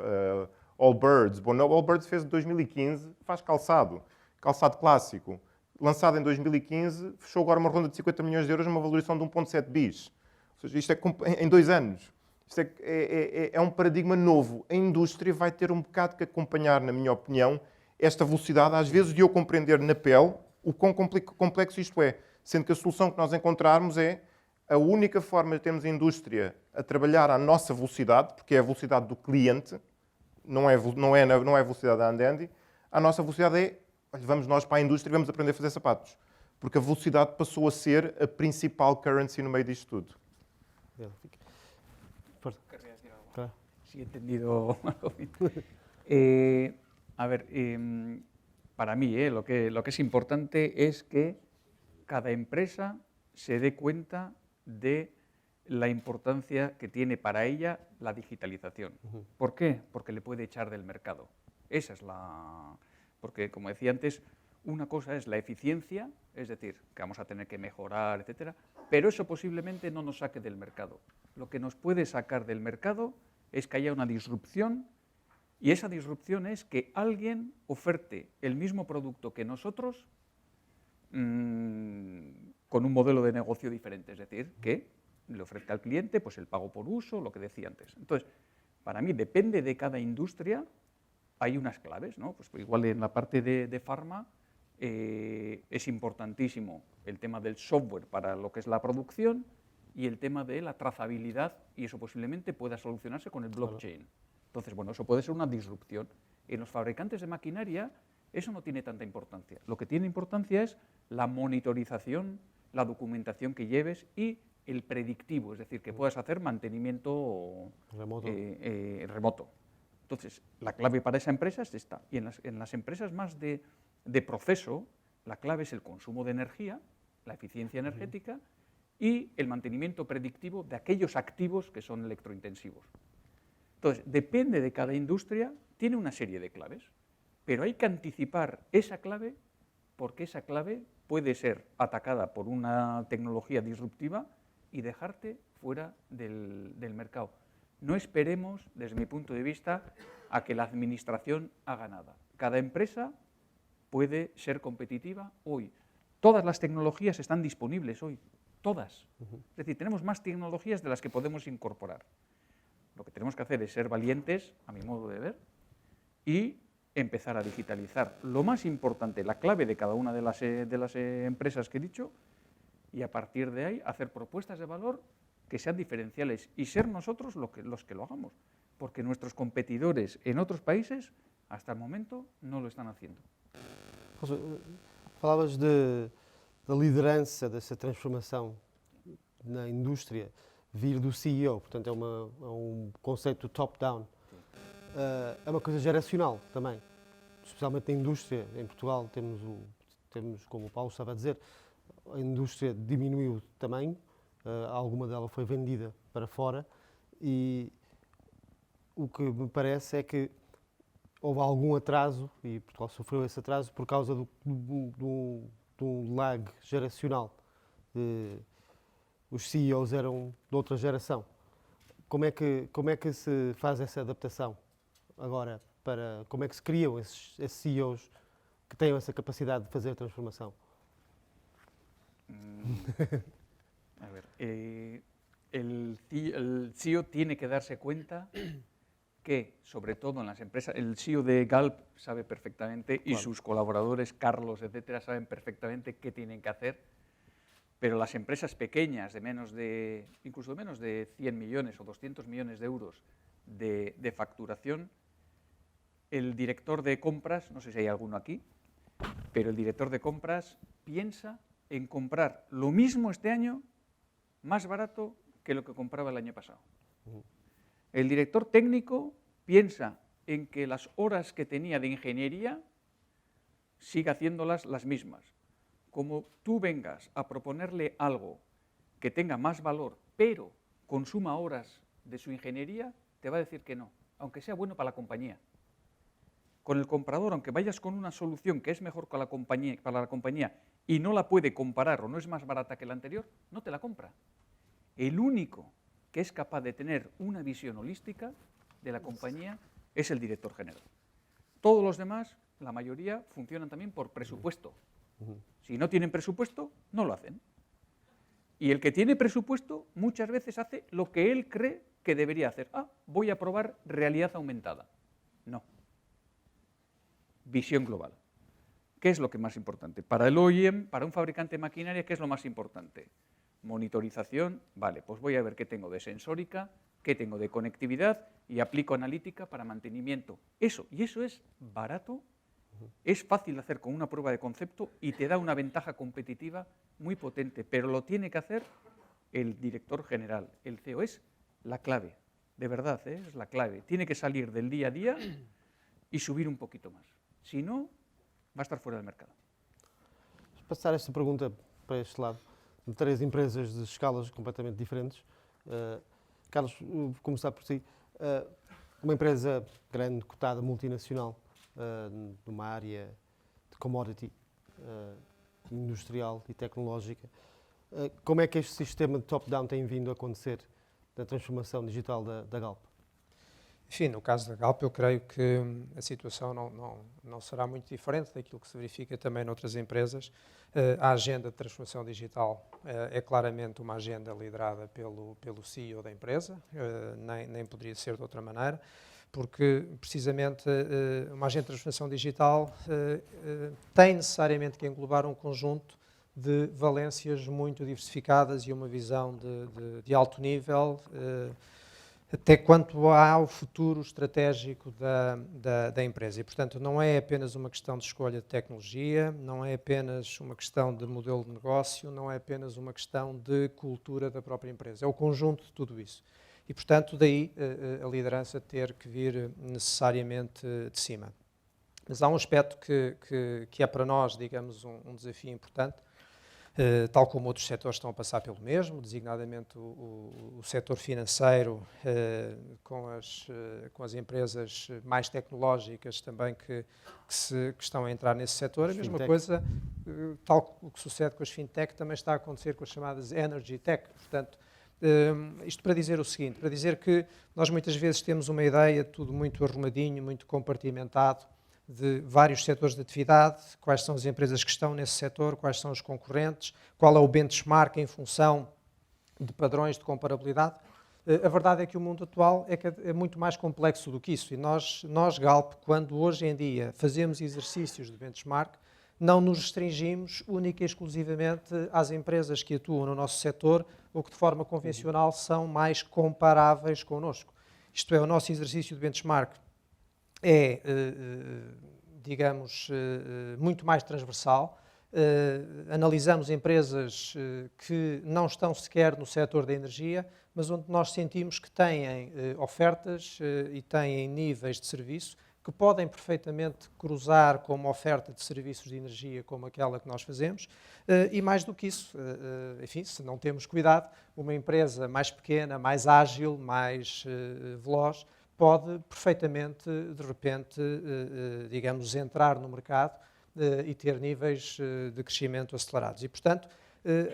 Allbirds, Bonobo. Allbirds fez em 2015, faz calçado clássico. Lançado em 2015, fechou agora uma ronda de 50 milhões de euros, uma valorização de 1,7 bis. Ou seja, isto é em 2 anos. Isto é um paradigma novo. A indústria vai ter um bocado que acompanhar, na minha opinião, esta velocidade, às vezes, de eu compreender na pele o quão complexo isto é. Sendo que a solução que nós encontrarmos é a única forma de termos a indústria a trabalhar à nossa velocidade, porque é a velocidade do cliente, não é a velocidade da Andendi. A nossa velocidade é, vamos nós para a indústria e vamos aprender a fazer sapatos. Porque a velocidade passou a ser a principal currency no meio disto tudo. si he entendido algo bien. A ver, para mí lo que es importante es que cada empresa se dé cuenta de la importancia que tiene para ella la digitalización. ¿Por qué? Porque le puede echar del mercado. Esa es la... Porque, como decía antes, una cosa es la eficiencia, es decir, que vamos a tener que mejorar, etcétera, pero eso posiblemente no nos saque del mercado. Lo que nos puede sacar del mercado es que haya una disrupción, y esa disrupción es que alguien oferte el mismo producto que nosotros con un modelo de negocio diferente, es decir, que le ofrezca al cliente pues, el pago por uso, lo que decía antes. Entonces, para mí depende de cada industria, hay unas claves, ¿no? Pues igual en la parte de farma es importantísimo el tema del software para lo que es la producción y el tema de la trazabilidad, y eso posiblemente pueda solucionarse con el blockchain. Entonces, bueno, eso puede ser una disrupción. En los fabricantes de maquinaria eso no tiene tanta importancia. Lo que tiene importancia es la monitorización, la documentación que lleves y el predictivo, es decir, que puedas hacer mantenimiento remoto. Entonces, la clave para esa empresa es esta. Y en las empresas más de proceso, la clave es el consumo de energía, la eficiencia energética y el mantenimiento predictivo de aquellos activos que son electrointensivos. Entonces, depende de cada industria, tiene una serie de claves, pero hay que anticipar esa clave porque esa clave puede ser atacada por una tecnología disruptiva y dejarte fuera del mercado. No esperemos, desde mi punto de vista, a que la administración haga nada. Cada empresa puede ser competitiva hoy. Todas las tecnologías están disponibles hoy, todas. Es decir, tenemos más tecnologías de las que podemos incorporar. Lo que tenemos que hacer es ser valientes, a mi modo de ver, y empezar a digitalizar. Lo más importante, la clave de cada una de las empresas que he dicho, y a partir de ahí hacer propuestas de valor que sean diferenciales y ser nosotros los que lo hagamos, porque nuestros competidores en otros países hasta el momento no lo están haciendo. Falavas da liderança dessa transformação na indústria vir do CEO, portanto é um conceito top-down. É uma coisa geracional também, especialmente na indústria. Em Portugal temos, como o Paulo estava a dizer, a indústria diminuiu de tamanho, alguma dela foi vendida para fora e o que me parece é que houve algum atraso, e Portugal sofreu esse atraso por causa de um lag geracional. Os CEOs eram de outra geração. Como é que se faz essa adaptação agora? Como é que se criam esses CEOs que tenham essa capacidade de fazer a transformação? A ver, el CEO tiene que darse cuenta que, sobre todo en las empresas, el CEO de Galp sabe perfectamente y sus colaboradores, Carlos, etcétera, saben perfectamente qué tienen que hacer, pero las empresas pequeñas, incluso de menos de 100 millones o 200 millones de euros de facturación, el director de compras, no sé si hay alguno aquí, pero el director de compras piensa en comprar lo mismo este año más barato que lo que compraba el año pasado. El director técnico piensa en que las horas que tenía de ingeniería siga haciéndolas las mismas. Como tú vengas a proponerle algo que tenga más valor, pero consuma horas de su ingeniería, te va a decir que no, aunque sea bueno para la compañía. Con el comprador, aunque vayas con una solución que es mejor para la compañía y no la puede comparar o no es más barata que la anterior, no te la compra. El único que es capaz de tener una visión holística de la compañía es el director general. Todos los demás, la mayoría, funcionan también por presupuesto. Si no tienen presupuesto, no lo hacen. Y el que tiene presupuesto muchas veces hace lo que él cree que debería hacer. Voy a probar realidad aumentada. No. Visión global. ¿Qué es lo que más importante? Para el OEM, para un fabricante de maquinaria, ¿qué es lo más importante? Monitorización, vale, pues voy a ver qué tengo de sensórica, qué tengo de conectividad y aplico analítica para mantenimiento. Eso es barato, es fácil de hacer con una prueba de concepto y te da una ventaja competitiva muy potente, pero lo tiene que hacer el director general, el CEO, es la clave. de verdad, es la clave. Tiene que salir del día a día y subir un poquito más. Si no, va a estar fuera del mercado. Passar esta pergunta para este lado, de 3 empresas de escalas completamente diferentes. Carlos, vou começar por si. Uma empresa grande, cotada, multinacional, numa área de commodity, industrial e tecnológica, como é que este sistema de top-down tem vindo a acontecer da transformação digital da Galp? Enfim, no caso da Galp, eu creio que a situação não será muito diferente daquilo que se verifica também noutras empresas. A agenda de transformação digital é claramente uma agenda liderada pelo CEO da empresa, nem poderia ser de outra maneira, porque precisamente uma agenda de transformação digital tem necessariamente que englobar um conjunto de valências muito diversificadas e uma visão de alto nível, até quanto ao futuro estratégico da empresa. E, portanto, não é apenas uma questão de escolha de tecnologia, não é apenas uma questão de modelo de negócio, não é apenas uma questão de cultura da própria empresa. É o conjunto de tudo isso. E, portanto, daí a liderança ter que vir necessariamente de cima. Mas há um aspecto que é para nós, digamos, um desafio importante, tal como outros setores estão a passar pelo mesmo, designadamente o setor financeiro, com as empresas mais tecnológicas também que estão a entrar nesse setor. A mesma coisa, tal o que sucede com as fintech, também está a acontecer com as chamadas energy tech. Portanto, isto para dizer o seguinte, para dizer que nós muitas vezes temos uma ideia, tudo muito arrumadinho, muito compartimentado, de vários setores de atividade, quais são as empresas que estão nesse setor, quais são os concorrentes, qual é o benchmark em função de padrões de comparabilidade. A verdade é que o mundo atual é muito mais complexo do que isso. E nós, Galp, quando hoje em dia fazemos exercícios de benchmark, não nos restringimos única e exclusivamente às empresas que atuam no nosso setor ou que de forma convencional são mais comparáveis connosco. Isto é, o nosso exercício de benchmark é, digamos, muito mais transversal. Analisamos empresas que não estão sequer no setor da energia, mas onde nós sentimos que têm ofertas e têm níveis de serviço que podem perfeitamente cruzar com uma oferta de serviços de energia como aquela que nós fazemos. E mais do que isso, enfim, se não temos cuidado, uma empresa mais pequena, mais ágil, mais veloz, pode perfeitamente, de repente, digamos, entrar no mercado e ter níveis de crescimento acelerados. E, portanto,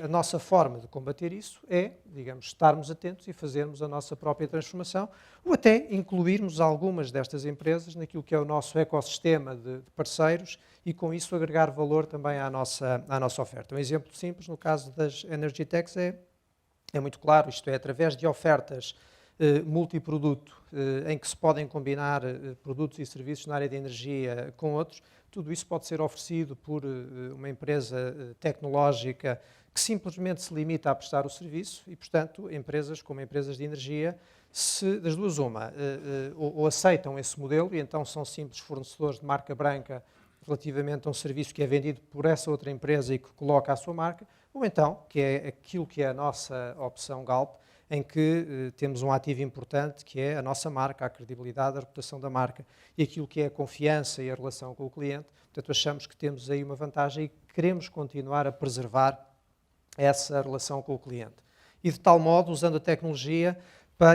a nossa forma de combater isso é, digamos, estarmos atentos e fazermos a nossa própria transformação, ou até incluirmos algumas destas empresas naquilo que é o nosso ecossistema de parceiros e, com isso, agregar valor também à nossa oferta. Um exemplo simples, no caso das Energy Techs, é muito claro, isto é, através de ofertas multiproduto, em que se podem combinar produtos e serviços na área de energia com outros. Tudo isso pode ser oferecido por uma empresa tecnológica que simplesmente se limita a prestar o serviço e, portanto, empresas como empresas de energia, das duas uma, ou aceitam esse modelo e então são simples fornecedores de marca branca relativamente a um serviço que é vendido por essa outra empresa e que coloca a sua marca, ou então, que é aquilo que é a nossa opção Galp, em que temos um ativo importante, que é a nossa marca, a credibilidade, a reputação da marca e aquilo que é a confiança e a relação com o cliente. Portanto, achamos que temos aí uma vantagem e queremos continuar a preservar essa relação com o cliente. E de tal modo, usando a tecnologia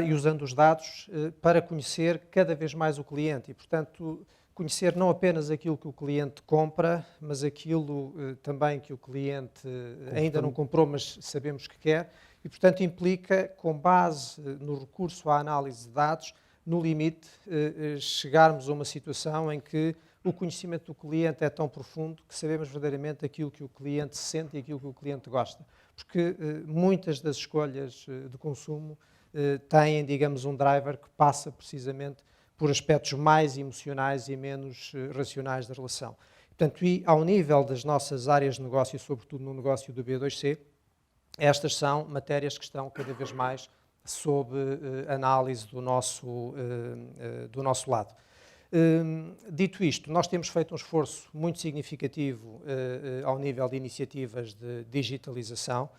e usando os dados para conhecer cada vez mais o cliente e, portanto, conhecer não apenas aquilo que o cliente compra, mas aquilo também que o cliente ainda não comprou, mas sabemos que quer. E, portanto, implica, com base no recurso à análise de dados, no limite, chegarmos a uma situação em que o conhecimento do cliente é tão profundo que sabemos verdadeiramente aquilo que o cliente sente e aquilo que o cliente gosta. Porque muitas das escolhas de consumo têm, digamos, um driver que passa precisamente por aspectos mais emocionais e menos racionais da relação. Portanto, e ao nível das nossas áreas de negócio, sobretudo no negócio do B2C, estas são matérias que estão cada vez mais sob análise do nosso lado. Dito isto, nós temos feito um esforço muito significativo ao nível de iniciativas de digitalização.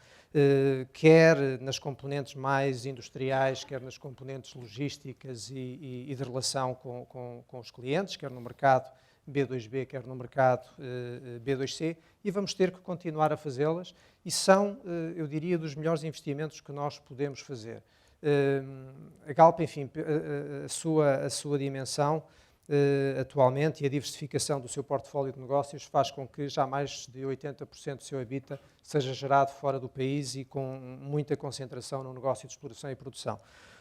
quer nas componentes mais industriais, quer nas componentes logísticas e de relação com os clientes, quer no mercado B2B, quer no mercado B2C, e vamos ter que continuar a fazê-las, e são, eu diria, dos melhores investimentos que nós podemos fazer. A Galp, enfim, a sua dimensão atualmente e a diversificação do seu portfólio de negócios faz com que já mais de 80% do seu EBITDA seja gerado fora do país e com muita concentração no negócio de exploração e produção.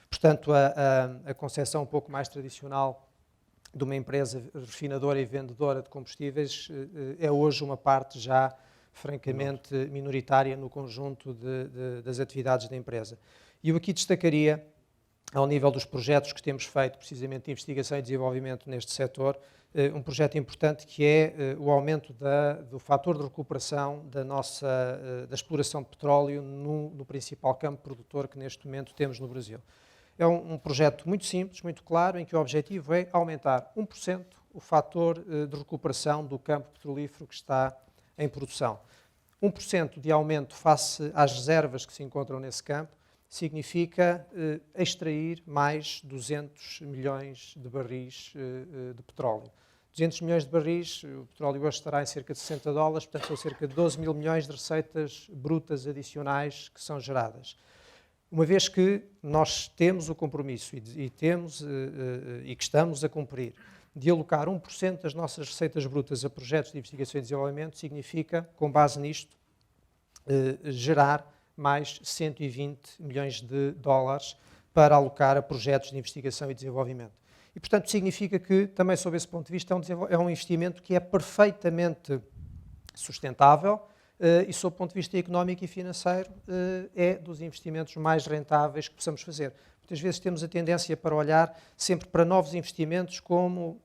Portanto, a concepção um pouco mais tradicional de uma empresa refinadora e vendedora de combustíveis é hoje uma parte já francamente minoritária no conjunto das atividades da empresa. E eu aqui destacaria, ao nível dos projetos que temos feito, precisamente de investigação e desenvolvimento neste setor, um projeto importante que é o aumento do fator de recuperação da exploração de petróleo no principal campo produtor que neste momento temos no Brasil. É um projeto muito simples, muito claro, em que o objetivo é aumentar 1% o fator de recuperação do campo petrolífero que está em produção. 1% de aumento face às reservas que se encontram nesse campo significa extrair mais 200 milhões de barris de petróleo. 200 milhões de barris, o petróleo hoje estará em cerca de $60, portanto são cerca de 12 mil milhões de receitas brutas adicionais que são geradas. Uma vez que nós temos o compromisso e que estamos a cumprir de alocar 1% das nossas receitas brutas a projetos de investigação e desenvolvimento, significa, com base nisto, gerar mais 120 milhões de dólares para alocar a projetos de investigação e desenvolvimento. E, portanto, significa que, também sob esse ponto de vista, é um investimento que é perfeitamente sustentável e, sob o ponto de vista económico e financeiro, é dos investimentos mais rentáveis que possamos fazer. Muitas vezes temos a tendência para olhar sempre para novos investimentos como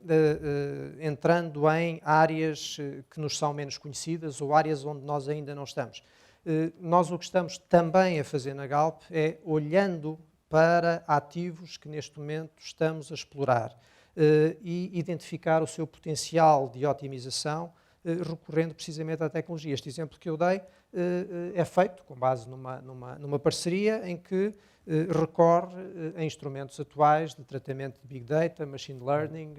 entrando em áreas que nos são menos conhecidas ou áreas onde nós ainda não estamos. Nós o que estamos também a fazer na Galp é olhando para ativos que neste momento estamos a explorar e identificar o seu potencial de otimização recorrendo precisamente à tecnologia. Este exemplo que eu dei é feito com base numa parceria em que recorre a instrumentos atuais de tratamento de Big Data, Machine Learning,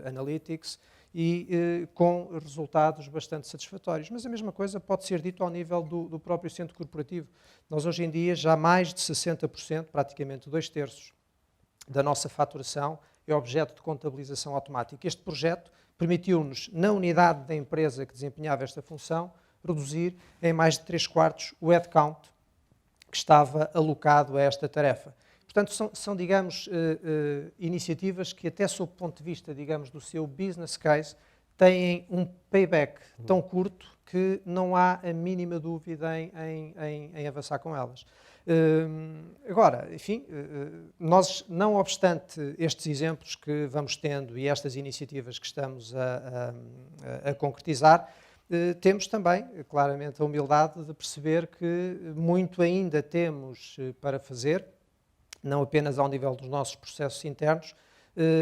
Analytics, e com resultados bastante satisfatórios. Mas a mesma coisa pode ser dito ao nível do próprio centro corporativo. Nós hoje em dia já mais de 60%, praticamente 2/3 da nossa faturação é objeto de contabilização automática. Este projeto permitiu-nos, na unidade da empresa que desempenhava esta função, reduzir em mais de 3/4 o headcount que estava alocado a esta tarefa. Portanto, são digamos, iniciativas que até sob o ponto de vista, digamos, do seu business case, têm um payback tão curto que não há a mínima dúvida em avançar com elas. Agora, enfim, nós, não obstante estes exemplos que vamos tendo e estas iniciativas que estamos a concretizar, temos também, claramente, a humildade de perceber que muito ainda temos para fazer, não apenas ao nível dos nossos processos internos,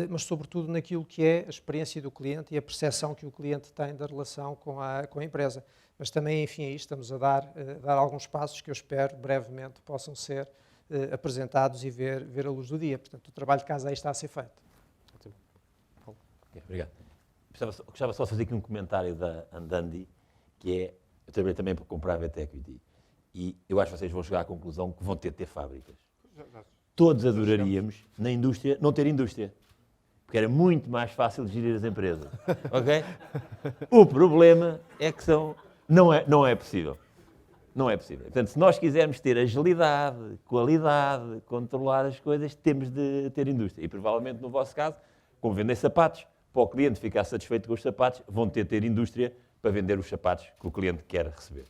mas sobretudo naquilo que é a experiência do cliente e a percepção que o cliente tem da relação com a empresa. Mas também, enfim, aí estamos a dar alguns passos que eu espero brevemente possam ser apresentados e ver a luz do dia. Portanto, o trabalho de casa aí está a ser feito. Okay, obrigado. Gostava só de fazer aqui um comentário da Andandi, que é, eu trabalhei também para comprar a Equity, e eu acho que vocês vão chegar à conclusão que vão ter fábricas. Todos adoraríamos, na indústria, não ter indústria. Porque era muito mais fácil de gerir as empresas. Ok? O problema é que não é possível. Não é possível. Portanto, se nós quisermos ter agilidade, qualidade, controlar as coisas, temos de ter indústria. E provavelmente, no vosso caso, como vendem sapatos, para o cliente ficar satisfeito com os sapatos, vão ter indústria para vender os sapatos que o cliente quer receber.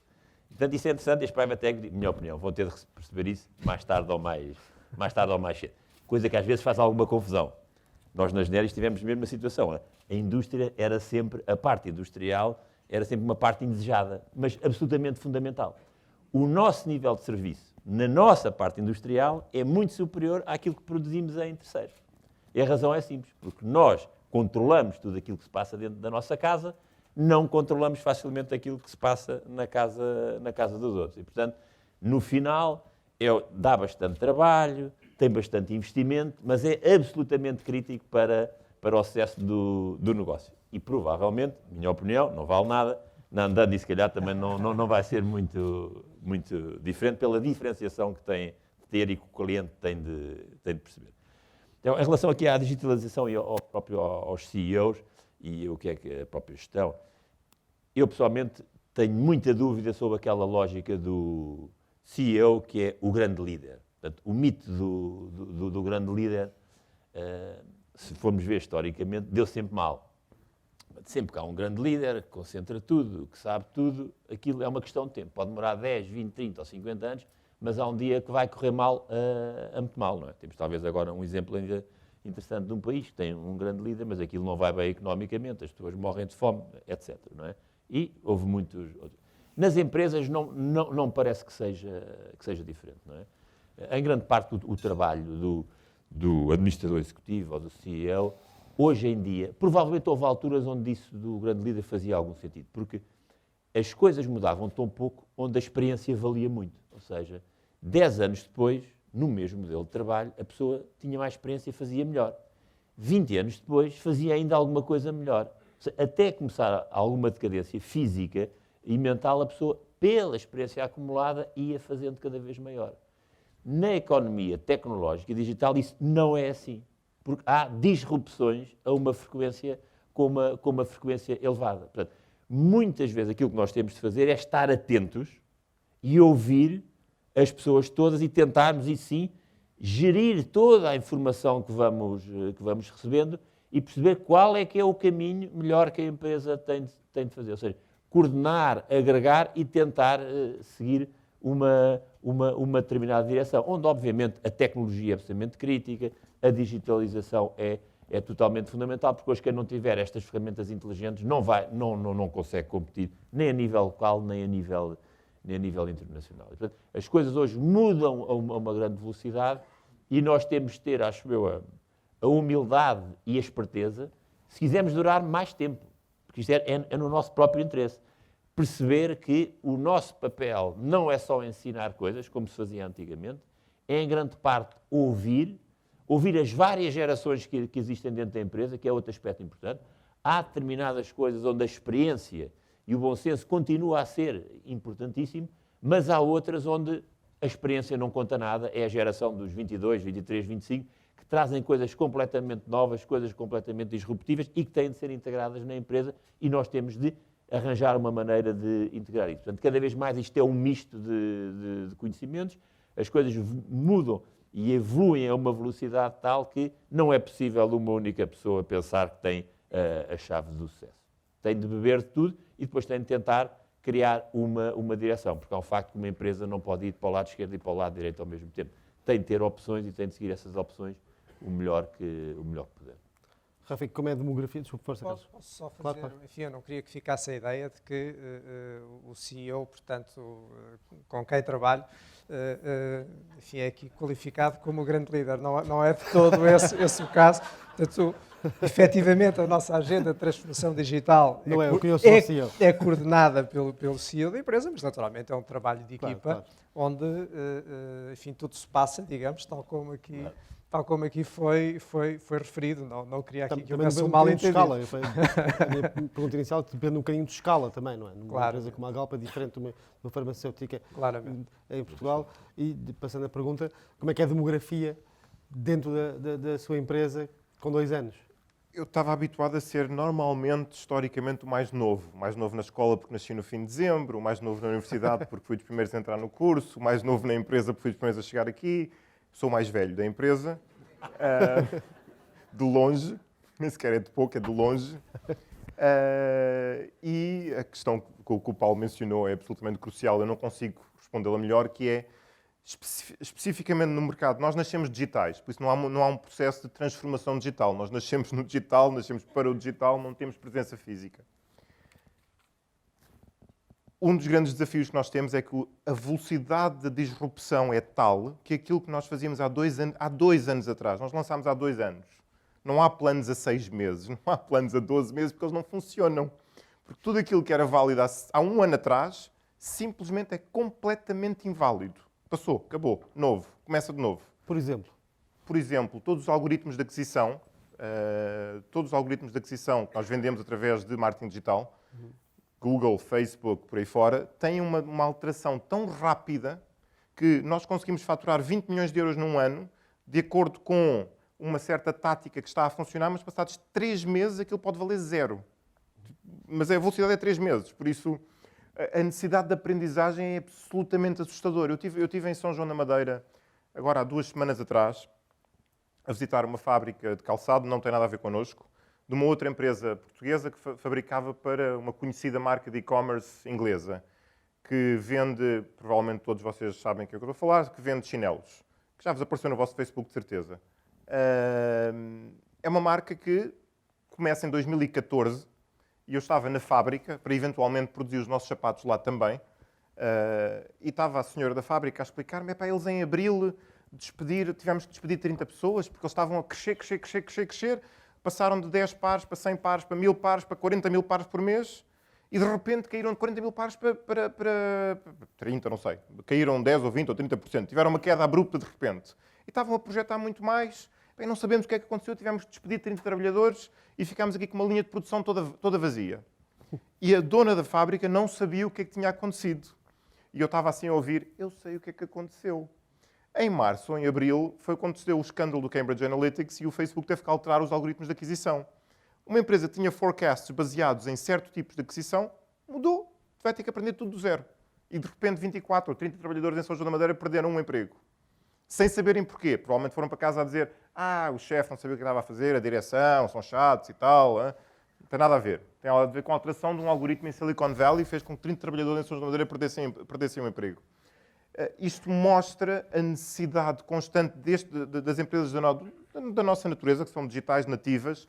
Portanto, isso é interessante. Este Private Equity, minha opinião, vão ter de perceber isso mais tarde ou mais cedo. Coisa que às vezes faz alguma confusão. Nós, nas Neris, tivemos a mesma situação. A indústria era sempre, a parte industrial, era sempre uma parte indesejada, mas absolutamente fundamental. O nosso nível de serviço, na nossa parte industrial, é muito superior àquilo que produzimos em terceiros. E a razão é simples, porque nós controlamos tudo aquilo que se passa dentro da nossa casa, não controlamos facilmente aquilo que se passa na casa dos outros. E, portanto, No final, dá bastante trabalho, tem bastante investimento, mas é absolutamente crítico para o sucesso do negócio. E provavelmente, minha opinião, não vale nada, na andando e se calhar também não vai ser muito diferente pela diferenciação que tem de ter e que o cliente tem de perceber. Então, em relação aqui à digitalização e aos CEOs e o que é que a própria gestão, eu pessoalmente tenho muita dúvida sobre aquela lógica do CEO que é o grande líder. Portanto, o mito do grande líder, se formos ver historicamente, deu sempre mal. Sempre que há um grande líder que concentra tudo, que sabe tudo, aquilo é uma questão de tempo. Pode demorar 10, 20, 30 ou 50 anos, mas há um dia que vai correr mal, a muito mal, não é? Temos talvez agora um exemplo ainda interessante de um país que tem um grande líder, mas aquilo não vai bem economicamente, as pessoas morrem de fome, etc. Não é? E houve muitos outros. Nas empresas não parece que seja diferente, não é? Em grande parte o trabalho do administrador executivo ou do CEO, hoje em dia, provavelmente houve alturas onde isso do grande líder fazia algum sentido, porque as coisas mudavam tão pouco onde a experiência valia muito. Ou seja, 10 anos depois, no mesmo modelo de trabalho, a pessoa tinha mais experiência e fazia melhor. 20 anos depois, fazia ainda alguma coisa melhor. Ou seja, até começar alguma decadência física e mental, a pessoa, pela experiência acumulada, ia fazendo cada vez maior. Na economia tecnológica e digital, isso não é assim. Porque há disrupções a uma frequência com uma frequência elevada. Portanto, muitas vezes aquilo que nós temos de fazer é estar atentos e ouvir as pessoas todas e tentarmos, e sim, gerir toda a informação que vamos recebendo e perceber qual é que é o caminho melhor que a empresa tem de fazer. Ou seja, coordenar, agregar e tentar seguir uma determinada direção, onde, obviamente, a tecnologia é absolutamente crítica, a digitalização é totalmente fundamental, porque hoje quem não tiver estas ferramentas inteligentes não consegue competir nem a nível local, nem a nível internacional. E, portanto, as coisas hoje mudam a uma grande velocidade e nós temos de ter, acho eu, a humildade e a esperteza se quisermos durar mais tempo, porque isto é no nosso próprio interesse. Perceber que o nosso papel não é só ensinar coisas, como se fazia antigamente, é em grande parte ouvir as várias gerações que existem dentro da empresa, que é outro aspecto importante. Há determinadas coisas onde a experiência e o bom senso continua a ser importantíssimo, mas há outras onde a experiência não conta nada, é a geração dos 22, 23, 25, que trazem coisas completamente novas, coisas completamente disruptivas e que têm de ser integradas na empresa e nós temos de arranjar uma maneira de integrar isso. Portanto, cada vez mais isto é um misto de conhecimentos, as coisas mudam e evoluem a uma velocidade tal que não é possível uma única pessoa pensar que tem a chave do sucesso. Tem de beber de tudo e depois tem de tentar criar uma direção, porque é um facto que uma empresa não pode ir para o lado esquerdo e para o lado direito ao mesmo tempo. Tem de ter opções e tem de seguir essas opções o melhor que puder. Rafa, como é a demografia? Desculpe, força, Posso só fazer, claro. enfim, eu não queria que ficasse a ideia de que o CEO, portanto, com quem trabalho, enfim, é aqui qualificado como grande líder. Não é de todo esse o caso. Portanto, efetivamente, a nossa agenda de transformação digital Não é o que eu sou CEO. É coordenada pelo CEO da empresa, mas naturalmente é um trabalho de equipa, claro. onde, enfim, tudo se passa, digamos, tal como aqui foi referido. Não queria aqui que houvesse um mal entendido. A minha pergunta inicial depende um bocadinho de escala também, não é? Numa Claro. empresa como a Galp é diferente de uma farmacêutica Claramente. em Portugal. E, passando a pergunta, como é que é a demografia dentro da sua empresa com 2 anos? Eu estava habituado a ser normalmente, historicamente, o mais novo. O mais novo na escola porque nasci no fim de dezembro, o mais novo na universidade porque fui dos primeiros a entrar no curso, o mais novo na empresa porque fui dos primeiros a chegar aqui. Sou o mais velho da empresa, de longe, nem sequer é de pouco, é de longe. E a questão que o Paulo mencionou é absolutamente crucial, eu não consigo respondê-la melhor, que é, especificamente no mercado, nós nascemos digitais, por isso não há um processo de transformação digital. Nós nascemos no digital, nascemos para o digital, não temos presença física. Um dos grandes desafios que nós temos é que a velocidade da disrupção é tal que aquilo que nós fazíamos há 2 anos atrás, nós lançámos há 2 anos. Não há planos a 6 meses, não há planos a 12 meses, porque eles não funcionam. Porque tudo aquilo que era válido há 1 ano atrás, simplesmente é completamente inválido. Passou, acabou, novo, começa de novo. Por exemplo, Todos os algoritmos de aquisição, que nós vendemos através de marketing digital, Google, Facebook, por aí fora, têm uma alteração tão rápida que nós conseguimos faturar 20 milhões de euros num ano, de acordo com uma certa tática que está a funcionar, mas passados 3 meses aquilo pode valer 0. Mas a velocidade é 3 meses, por isso a necessidade de aprendizagem é absolutamente assustadora. Eu tive em São João da Madeira, agora há 2 semanas atrás, a visitar uma fábrica de calçado, não tem nada a ver connosco, de uma outra empresa portuguesa que fabricava para uma conhecida marca de e-commerce inglesa, que vende, provavelmente todos vocês sabem o que é que eu estou a falar, que vende chinelos, que já vos apareceu no vosso Facebook, de certeza. É uma marca que começa em 2014 e eu estava na fábrica para eventualmente produzir os nossos sapatos lá também. E estava a senhora da fábrica a explicar-me, eles em abril tivemos que despedir 30 pessoas porque eles estavam a crescer. Passaram de 10 pares para 100 pares, para 1000 pares, para 40 mil pares por mês e de repente caíram de 40 mil pares para 30, não sei. Caíram 10 ou 20 ou 30%. Tiveram uma queda abrupta de repente. E estavam a projetar muito mais. Bem, não sabemos o que é que aconteceu. Tivemos que despedir 30 trabalhadores e ficámos aqui com uma linha de produção toda vazia. E a dona da fábrica não sabia o que é que tinha acontecido. E eu estava assim a ouvir, eu sei o que é que aconteceu. Em março ou em abril foi quando se deu o escândalo do Cambridge Analytics e o Facebook teve que alterar os algoritmos de aquisição. Uma empresa que tinha forecasts baseados em certo tipos de aquisição, mudou. Vai ter que aprender tudo do zero. E de repente 24 ou 30 trabalhadores em São João da Madeira perderam um emprego. Sem saberem porquê. Provavelmente foram para casa a dizer o chefe não sabia o que estava a fazer, a direção, são chatos e tal. Não tem nada a ver. Tem nada a ver com a alteração de um algoritmo em Silicon Valley e fez com que 30 trabalhadores em São João da Madeira perdessem um emprego. Isto mostra a necessidade constante das empresas da nossa natureza, que são digitais, nativas.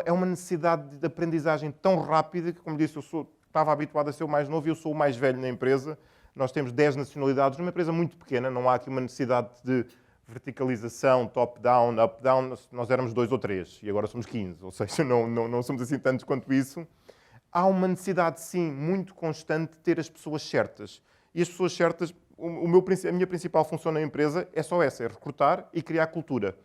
É uma necessidade de aprendizagem tão rápida que, como disse, estava habituado a ser o mais novo e eu sou o mais velho na empresa. Nós temos 10 nacionalidades numa empresa muito pequena, não há aqui uma necessidade de verticalização, top-down, up-down. Nós éramos 2 ou 3 e agora somos 15, ou seja, não somos assim tantos quanto isso. Há uma necessidade, sim, muito constante de ter as pessoas certas. E as pessoas certas, a minha principal função na empresa é só essa, é recrutar e criar cultura.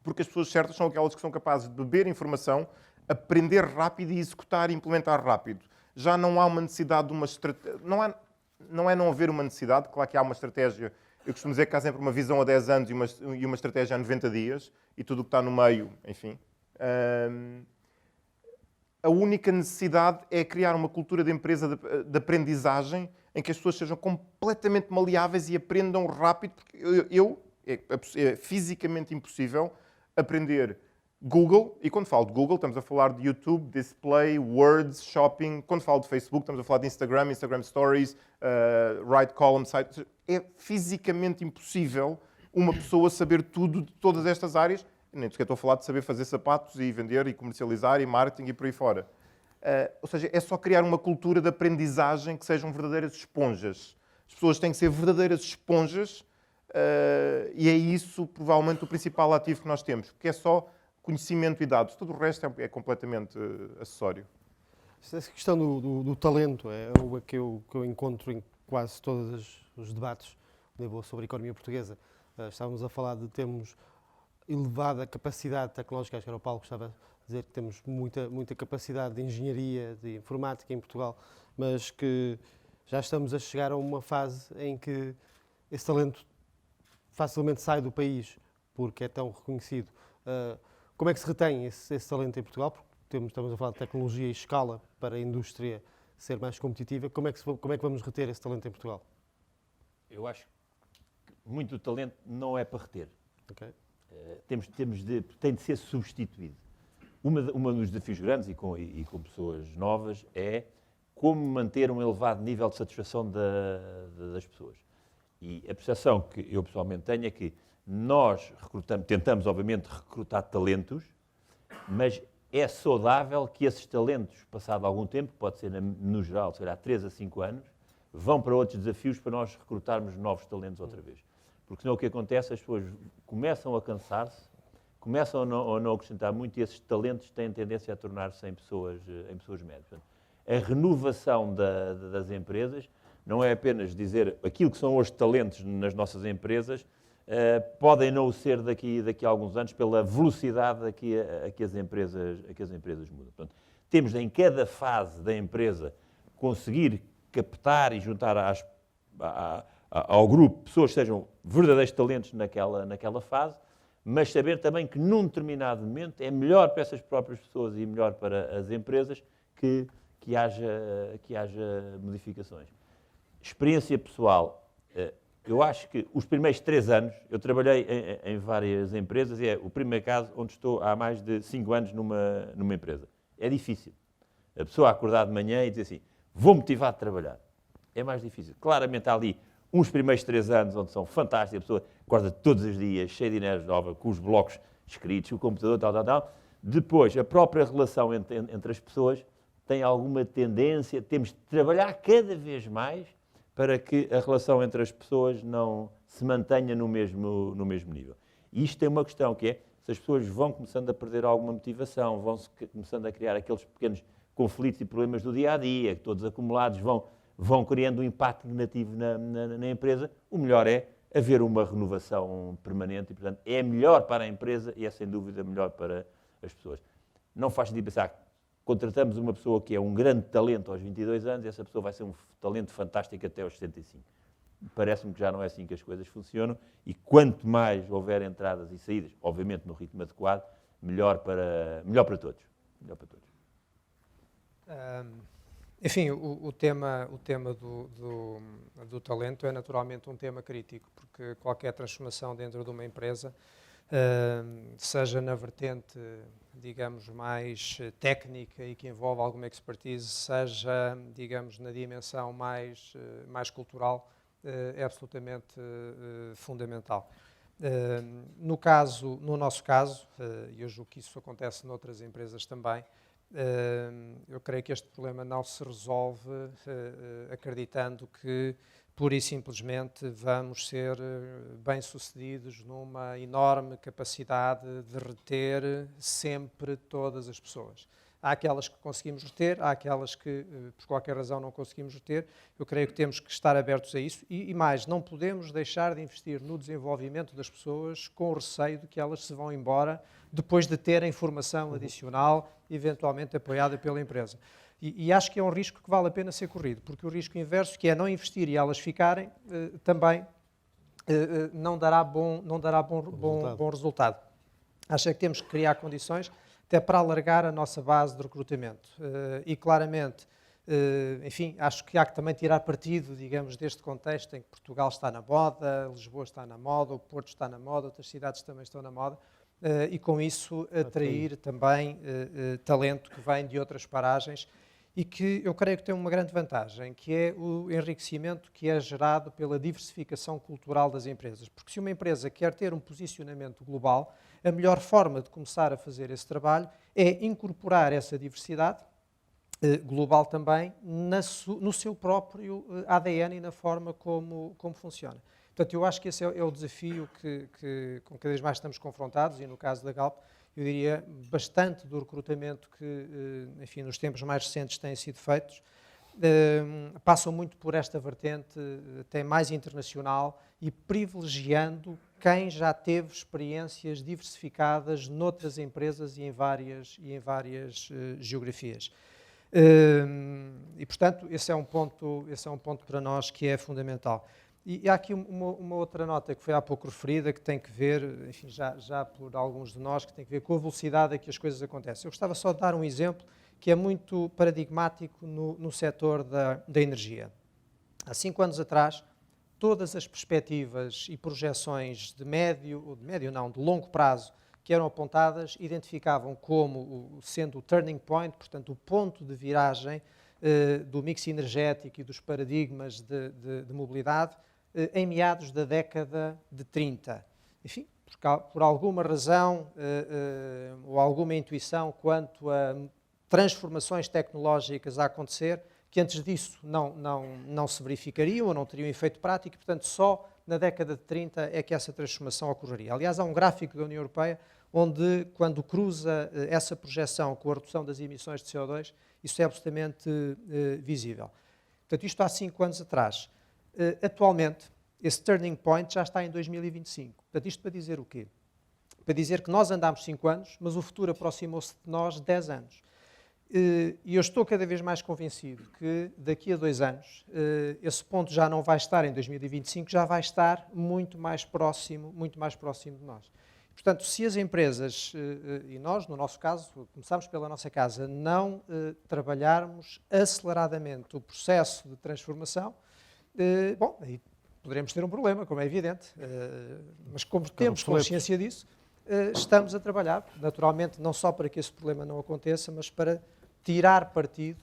Porque as pessoas certas são aquelas que são capazes de beber informação, aprender rápido e executar e implementar rápido. Já não há uma necessidade de uma estratégia. Não é não haver uma necessidade, claro que há uma estratégia. Eu costumo dizer que há sempre uma visão a 10 anos e uma estratégia a 90 dias e tudo o que está no meio, enfim. A única necessidade é criar uma cultura de empresa de aprendizagem em que as pessoas sejam completamente maleáveis e aprendam rápido, porque é fisicamente impossível aprender Google, e quando falo de Google estamos a falar de YouTube, Display, Words, Shopping. Quando falo de Facebook estamos a falar de Instagram Stories, Right Column Site. É fisicamente impossível uma pessoa saber tudo de todas estas áreas. Nem sequer estou a falar de saber fazer sapatos e vender e comercializar e marketing e por aí fora. Ou seja, é só criar uma cultura de aprendizagem que sejam verdadeiras esponjas. As pessoas têm que ser verdadeiras esponjas e é isso provavelmente o principal ativo que nós temos, porque é só conhecimento e dados. Tudo o resto é completamente acessório. Essa questão do talento é uma que eu encontro em quase todos os debates a nível sobre a economia portuguesa. Estávamos a falar de termos elevada capacidade tecnológica, acho que era o Paulo que estava a dizer que temos muita capacidade de engenharia, de informática em Portugal, mas que já estamos a chegar a uma fase em que esse talento facilmente sai do país porque é tão reconhecido. Como é que se retém esse talento em Portugal? Porque estamos a falar de tecnologia e escala para a indústria ser mais competitiva. Como é que vamos reter esse talento em Portugal? Eu acho que muito do talento não é para reter. Okay. Tem de ser substituído. Um dos desafios grandes, e com pessoas novas, é como manter um elevado nível de satisfação das pessoas. E a percepção que eu pessoalmente tenho é que nós tentamos, obviamente, recrutar talentos, mas é saudável que esses talentos, passado algum tempo, pode ser no geral, será 3 a 5 anos, vão para outros desafios para nós recrutarmos novos talentos outra vez. Porque senão o que acontece, as pessoas começam a cansar-se, começam a não acrescentar muito e esses talentos têm tendência a tornar-se em pessoas médias. Portanto, a renovação das empresas não é apenas dizer aquilo que são hoje talentos nas nossas empresas, podem não o ser daqui a alguns anos pela velocidade a que as empresas mudam. Portanto, temos em cada fase da empresa conseguir captar e juntar ao grupo pessoas que sejam verdadeiros talentos naquela fase, mas saber também que num determinado momento é melhor para essas próprias pessoas e melhor para as empresas que haja modificações. Experiência pessoal. Eu acho que os primeiros 3 anos, eu trabalhei em várias empresas e é o primeiro caso onde estou há mais de 5 anos numa empresa. É difícil. A pessoa acordar de manhã e dizer assim, vou motivar a trabalhar. É mais difícil. Claramente há ali uns primeiros 3 anos onde são fantásticos, a pessoa acorda todos os dias, cheia de energia nova, com os blocos escritos, com o computador, tal. Depois, a própria relação entre as pessoas tem alguma tendência, temos de trabalhar cada vez mais para que a relação entre as pessoas não se mantenha no mesmo nível. E isto tem uma questão que é, se as pessoas vão começando a perder alguma motivação, vão-se começando a criar aqueles pequenos conflitos e problemas do dia-a-dia, que todos acumulados vão criando um impacto negativo na empresa, o melhor é haver uma renovação permanente e, portanto, é melhor para a empresa e é, sem dúvida, melhor para as pessoas. Não faz sentido pensar que contratamos uma pessoa que é um grande talento aos 22 anos e essa pessoa vai ser um talento fantástico até aos 65. Parece-me que já não é assim que as coisas funcionam e quanto mais houver entradas e saídas, obviamente no ritmo adequado, melhor para todos. Melhor para todos. Enfim, o tema do talento é naturalmente um tema crítico, porque qualquer transformação dentro de uma empresa, seja na vertente, digamos, mais técnica e que envolve alguma expertise, seja, digamos, na dimensão mais cultural, é absolutamente fundamental. No nosso caso, e eu julgo que isso acontece noutras empresas também, eu creio que este problema não se resolve acreditando que pura e simplesmente vamos ser bem-sucedidos numa enorme capacidade de reter sempre todas as pessoas. Há aquelas que conseguimos reter, há aquelas que por qualquer razão não conseguimos reter. Eu creio que temos que estar abertos a isso e mais, não podemos deixar de investir no desenvolvimento das pessoas com o receio de que elas se vão embora depois de terem formação adicional, eventualmente apoiada pela empresa. E acho que é um risco que vale a pena ser corrido, porque o risco inverso, que é não investir e elas ficarem, também não dará bom resultado. Acho que temos que criar condições até para alargar a nossa base de recrutamento. E claramente, enfim, acho que há que também tirar partido, digamos, deste contexto em que Portugal está na moda, Lisboa está na moda, o Porto está na moda, outras cidades também estão na moda, e com isso atrair também talento que vem de outras paragens e que eu creio que tem uma grande vantagem, que é o enriquecimento que é gerado pela diversificação cultural das empresas. Porque se uma empresa quer ter um posicionamento global, a melhor forma de começar a fazer esse trabalho é incorporar essa diversidade global também no seu próprio ADN e na forma como funciona. Portanto, eu acho que esse é o desafio com cada vez mais estamos confrontados, e no caso da Galp, eu diria, bastante do recrutamento que, enfim, nos tempos mais recentes têm sido feitos, passam muito por esta vertente até mais internacional e privilegiando quem já teve experiências diversificadas noutras empresas e em várias geografias. E, portanto, esse é um ponto para nós que é fundamental. E há aqui uma outra nota que foi há pouco referida, que tem que ver, enfim, já por alguns de nós, que tem que ver com a velocidade a que as coisas acontecem. Eu gostava só de dar um exemplo que é muito paradigmático no setor da energia. Há 5 anos atrás, todas as perspectivas e projeções de longo prazo que eram apontadas, identificavam como sendo o turning point, portanto, o ponto de viragem do mix energético e dos paradigmas de mobilidade, em meados da década de 30. Enfim, por alguma razão ou alguma intuição quanto a transformações tecnológicas a acontecer, que antes disso não se verificariam ou não teriam efeito prático, e, portanto, só na década de 30 é que essa transformação ocorreria. Aliás, há um gráfico da União Europeia onde, quando cruza essa projeção com a redução das emissões de CO2, isso é absolutamente visível. Portanto, isto há 5 anos atrás. Atualmente, esse turning point já está em 2025. Portanto, isto para dizer o quê? Para dizer que nós andámos 5 anos, mas o futuro aproximou-se de nós 10 anos. E eu estou cada vez mais convencido que daqui a 2 anos esse ponto já não vai estar em 2025, já vai estar muito mais próximo de nós. Portanto, se as empresas, e nós, no nosso caso, começamos pela nossa casa, não trabalharmos aceleradamente o processo de transformação, bom, aí poderemos ter um problema, como é evidente, mas como temos consciência disso, estamos a trabalhar, naturalmente, não só para que esse problema não aconteça, mas para tirar partido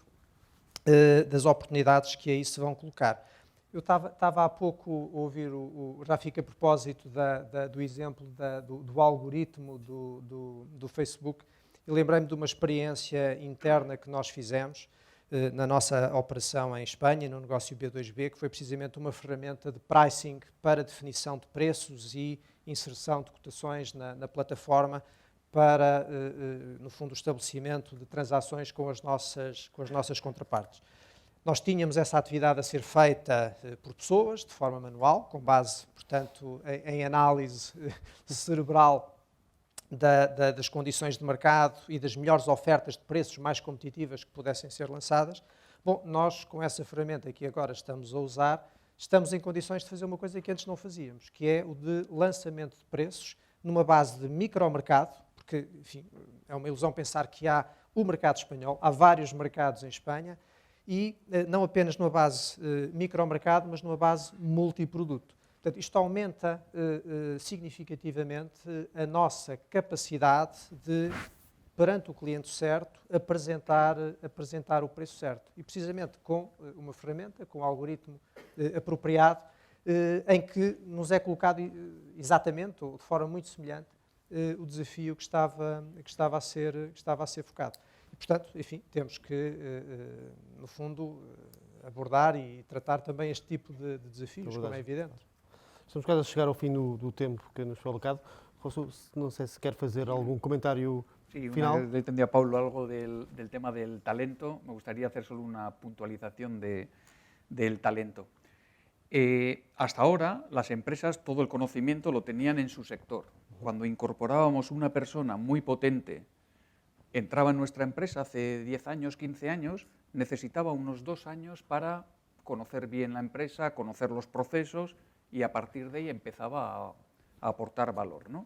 das oportunidades que aí se vão colocar. Eu estava há pouco a ouvir o Rafik a propósito do exemplo do algoritmo do Facebook e lembrei-me de uma experiência interna que nós fizemos na nossa operação em Espanha, no negócio B2B, que foi precisamente uma ferramenta de pricing para definição de preços e inserção de cotações na plataforma para, no fundo, o estabelecimento de transações com as nossas contrapartes. Nós tínhamos essa atividade a ser feita por pessoas, de forma manual, com base, portanto, em análise cerebral das condições de mercado e das melhores ofertas de preços mais competitivas que pudessem ser lançadas. Bom, nós, com essa ferramenta que agora estamos a usar, estamos em condições de fazer uma coisa que antes não fazíamos, que é o de lançamento de preços numa base de micromercado, porque, enfim, é uma ilusão pensar que há o mercado espanhol, há vários mercados em Espanha, e não apenas numa base micromercado, mas numa base multiproduto. Portanto, isto aumenta significativamente a nossa capacidade de, perante o cliente certo, apresentar o preço certo. E precisamente com uma ferramenta, com um algoritmo apropriado, em que nos é colocado exatamente, ou de forma muito semelhante, o desafio que estava a ser focado. E, portanto, enfim, temos que, no fundo, abordar e tratar também este tipo de desafios, como é evidente. Estamos quase a chegar ao fim do tempo que nos foi alocado. José, não sei se quer fazer algum comentário final. Le entendí a Paulo algo del tema del talento. Me gustaría hacer solo una puntualización del talento. Hasta ahora, las empresas todo el conocimiento lo tenían en su sector. Cuando incorporábamos una persona muy potente, entraba en nuestra empresa hace 10 años, 15 años, necesitaba unos 2 años para conocer bien la empresa, conocer los procesos y a partir de ahí empezaba a aportar valor, ¿no?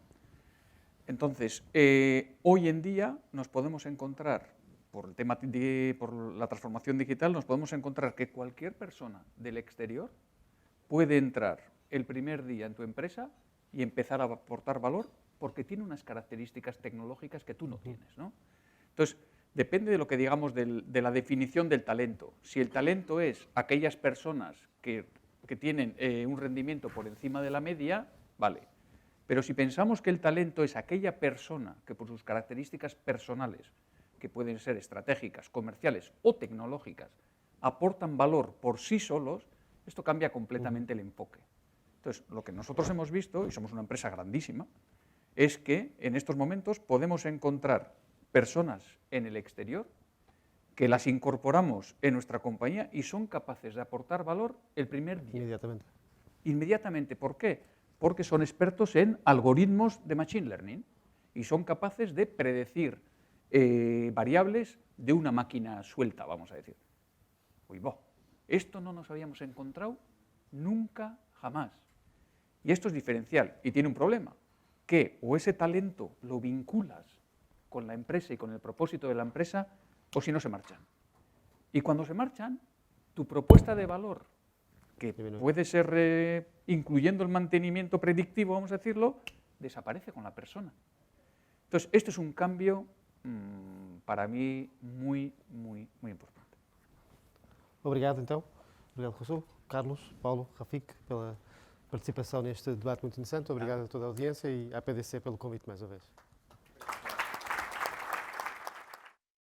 Entonces, hoy en día nos podemos encontrar, por la transformación digital, nos podemos encontrar que cualquier persona del exterior puede entrar el primer día en tu empresa y empezar a aportar valor porque tiene unas características tecnológicas que tú no tienes, ¿no? Entonces, depende de lo que digamos de la definición del talento. Si el talento es aquellas personas que tienen un rendimiento por encima de la media, vale. Pero si pensamos que el talento es aquella persona que por sus características personales, que pueden ser estratégicas, comerciales o tecnológicas, aportan valor por sí solos, esto cambia completamente el enfoque. Entonces, lo que nosotros hemos visto, y somos una empresa grandísima, es que en estos momentos podemos encontrar personas en el exterior que las incorporamos en nuestra compañía y son capaces de aportar valor el primer día. Inmediatamente. Inmediatamente. ¿Por qué? Porque son expertos en algoritmos de Machine Learning y son capaces de predecir variables de una máquina suelta, vamos a decir. Uy, esto no nos habíamos encontrado nunca, jamás. Y esto es diferencial y tiene un problema, que o ese talento lo vinculas con la empresa y con el propósito de la empresa, o si no se marchan. Y cuando se marchan, tu propuesta de valor, que puede ser incluyendo el mantenimiento predictivo, vamos a decirlo, desaparece con la persona. Entonces, esto es un cambio para mí muy, muy, muy importante. Obrigado, então. Obrigado, José, Carlos, Paulo, Rafik, pela participação neste debate muito interessante. Obrigado a toda a audiência e à PDC pelo convite mais uma vez.